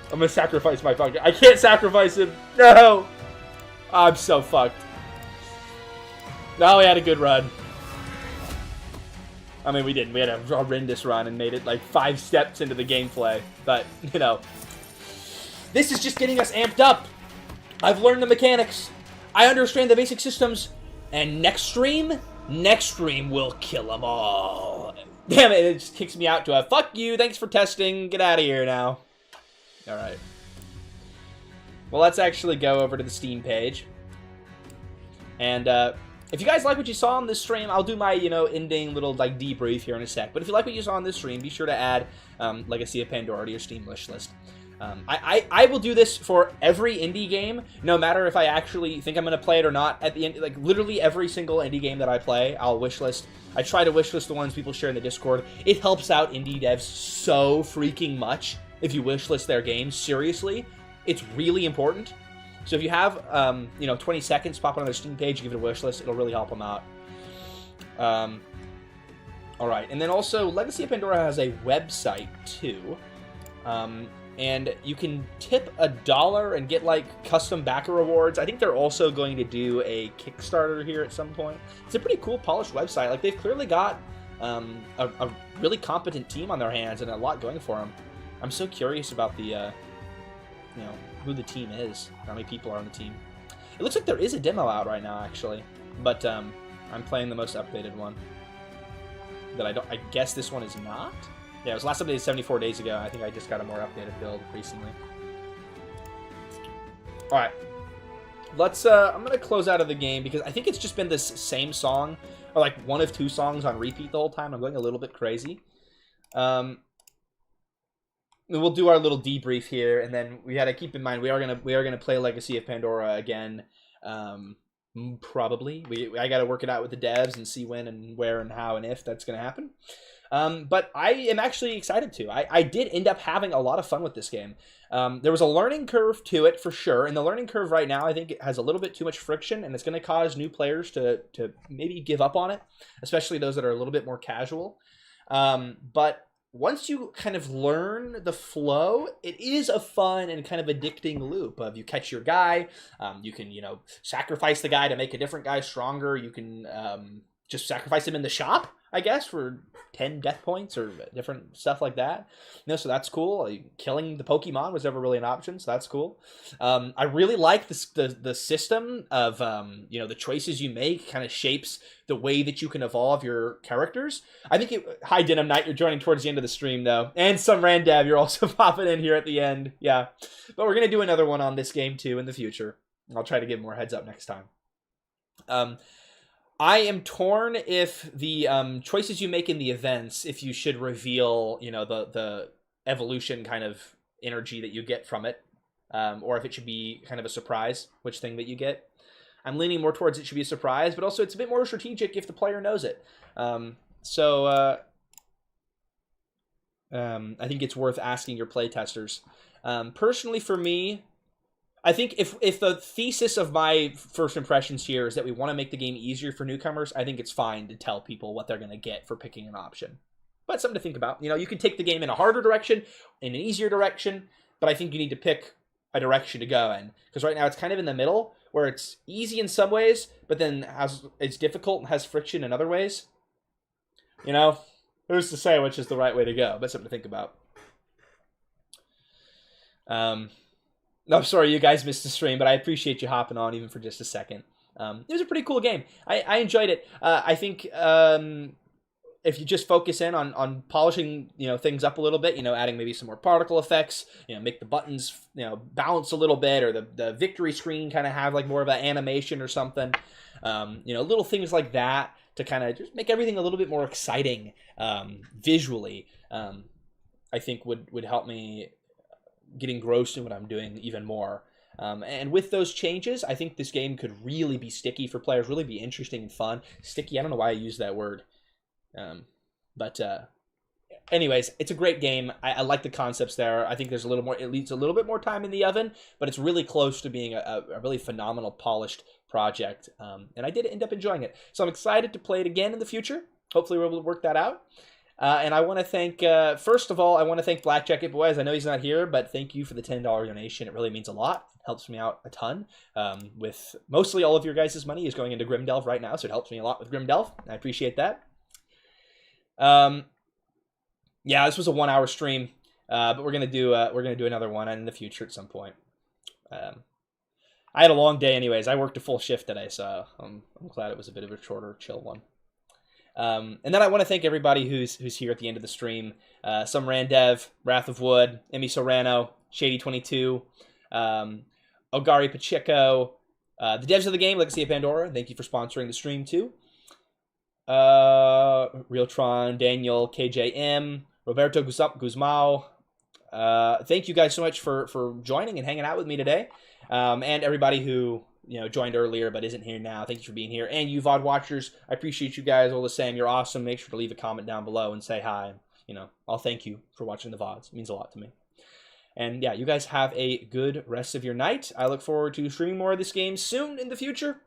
gonna sacrifice my fucking... I can't sacrifice him! No! I'm so fucked. No, we had a good run. I mean, we didn't. We had a horrendous run and made it like 5 steps into the gameplay. But, you know... This is just getting us amped up. I've learned the mechanics. I understand the basic systems. And next stream we'll kill them all. Damn it, it just kicks me out to a fuck you, thanks for testing, get out of here now. Alright. Well, let's actually go over to the Steam page. And, if you guys like what you saw on this stream, I'll do my, ending little, debrief here in a sec. But if you like what you saw on this stream, be sure to add Legacy of Pandora to your Steam wish list. I will do this for every indie game, no matter if I actually think I'm going to play it or not. At the end, literally every single indie game that I play, I'll wishlist. I try to wishlist the ones people share in the Discord. It helps out indie devs so freaking much if you wishlist their games. Seriously, it's really important. So if you have, 20 seconds, pop on their Steam page, give it a wishlist. It'll really help them out. All right, and then also Legacy of Pandora has a website too. And you can tip $1 and get custom backer rewards. I think they're also going to do a Kickstarter here at some point. It's a pretty cool, polished website. They've clearly got a really competent team on their hands and a lot going for them. I'm so curious about the, who the team is, how many people are on the team. It looks like there is a demo out right now, actually, but I'm playing the most updated one. I guess this one is not. Yeah, it was last updated 74 days ago. I think I just got a more updated build recently. Alright. Let's, I'm gonna close out of the game because I think it's just been this same song, or one of 2 songs on repeat the whole time. I'm going a little bit crazy. We'll do our little debrief here, and then we gotta keep in mind we are gonna play Legacy of Pandora again. Probably. I gotta work it out with the devs and see when and where and how and if that's gonna happen. But I am actually excited to. I did end up having a lot of fun with this game. There was a learning curve to it for sure, and the learning curve right now I think it has a little bit too much friction, and it's going to cause new players to maybe give up on it, especially those that are a little bit more casual. But once you kind of learn the flow, it is a fun and kind of addicting loop of you catch your guy, you can, sacrifice the guy to make a different guy stronger, you can just sacrifice him in the shop, I guess, for 10 death points or different stuff like that. So that's cool. Killing the Pokemon was never really an option, so that's cool. I really like the system of, the choices you make kind of shapes the way that you can evolve your characters. I think Hi, Denim Knight, you're joining towards the end of the stream, though. And some Randab, you're also popping in here at the end. Yeah. But we're going to do another one on this game, too, in the future. I'll try to give more heads up next time. I am torn if the choices you make in the events, if you should reveal, the evolution kind of energy that you get from it, or if it should be kind of a surprise, which thing that you get. I'm leaning more towards it should be a surprise, but also it's a bit more strategic if the player knows it. I think it's worth asking your playtesters. Personally, for me, I think if the thesis of my first impressions here is that we want to make the game easier for newcomers, I think it's fine to tell people what they're going to get for picking an option. But something to think about. You can take the game in a harder direction, in an easier direction, but I think you need to pick a direction to go in. Because right now it's kind of in the middle, where it's easy in some ways, but then it's difficult and has friction in other ways. Who's to say which is the right way to go? But something to think about. I'm sorry you guys missed the stream, but I appreciate you hopping on even for just a second. It was a pretty cool game. I enjoyed it. I think if you just focus in on polishing things up a little bit, adding maybe some more particle effects, make the buttons bounce a little bit, or the victory screen kind of have more of an animation or something, little things like that to kind of just make everything a little bit more exciting visually. I think would help me get engrossed in what I'm doing even more. And with those changes, I think this game could really be sticky for players, really be interesting and fun. Sticky, I don't know why I use that word. Anyways, it's a great game. I like the concepts there. I think there's it leaves a little bit more time in the oven, but it's really close to being a really phenomenal, polished project. And I did end up enjoying it. So I'm excited to play it again in the future. Hopefully we're able to work that out. And I want to thank, first of all, I want to thank Black Jacket Boys. I know he's not here, but thank you for the $10 donation. It really means a lot. It helps me out a ton. With mostly all of your guys' money is going into Grimdelve right now, so it helps me a lot with Grimdelve. I appreciate that. Yeah, this was a 1-hour stream, but we're gonna do another one in the future at some point. I had a long day, anyways. I worked a full shift today, so I'm glad it was a bit of a shorter, chill one. And then I want to thank everybody who's here at the end of the stream. Some Randev, Wrath of Wood, Emmy Serrano, Shady22, Ogari Pacheco, the devs of the game, Legacy of Pandora. Thank you for sponsoring the stream too. Realtron, Daniel, KJM, Roberto Guzmao. Thank you guys so much for joining and hanging out with me today. And everybody who joined earlier but isn't here now, thank you for being here. And you VOD watchers, I appreciate you guys all the same. You're awesome. Make sure to leave a comment down below and say hi. I'll thank you for watching the VODs. It means a lot to me. And yeah, you guys have a good rest of your night. I look forward to streaming more of this game soon in the future.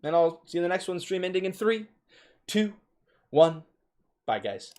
And I'll see you in the next one, stream ending in 3, 2, 1. Bye, guys.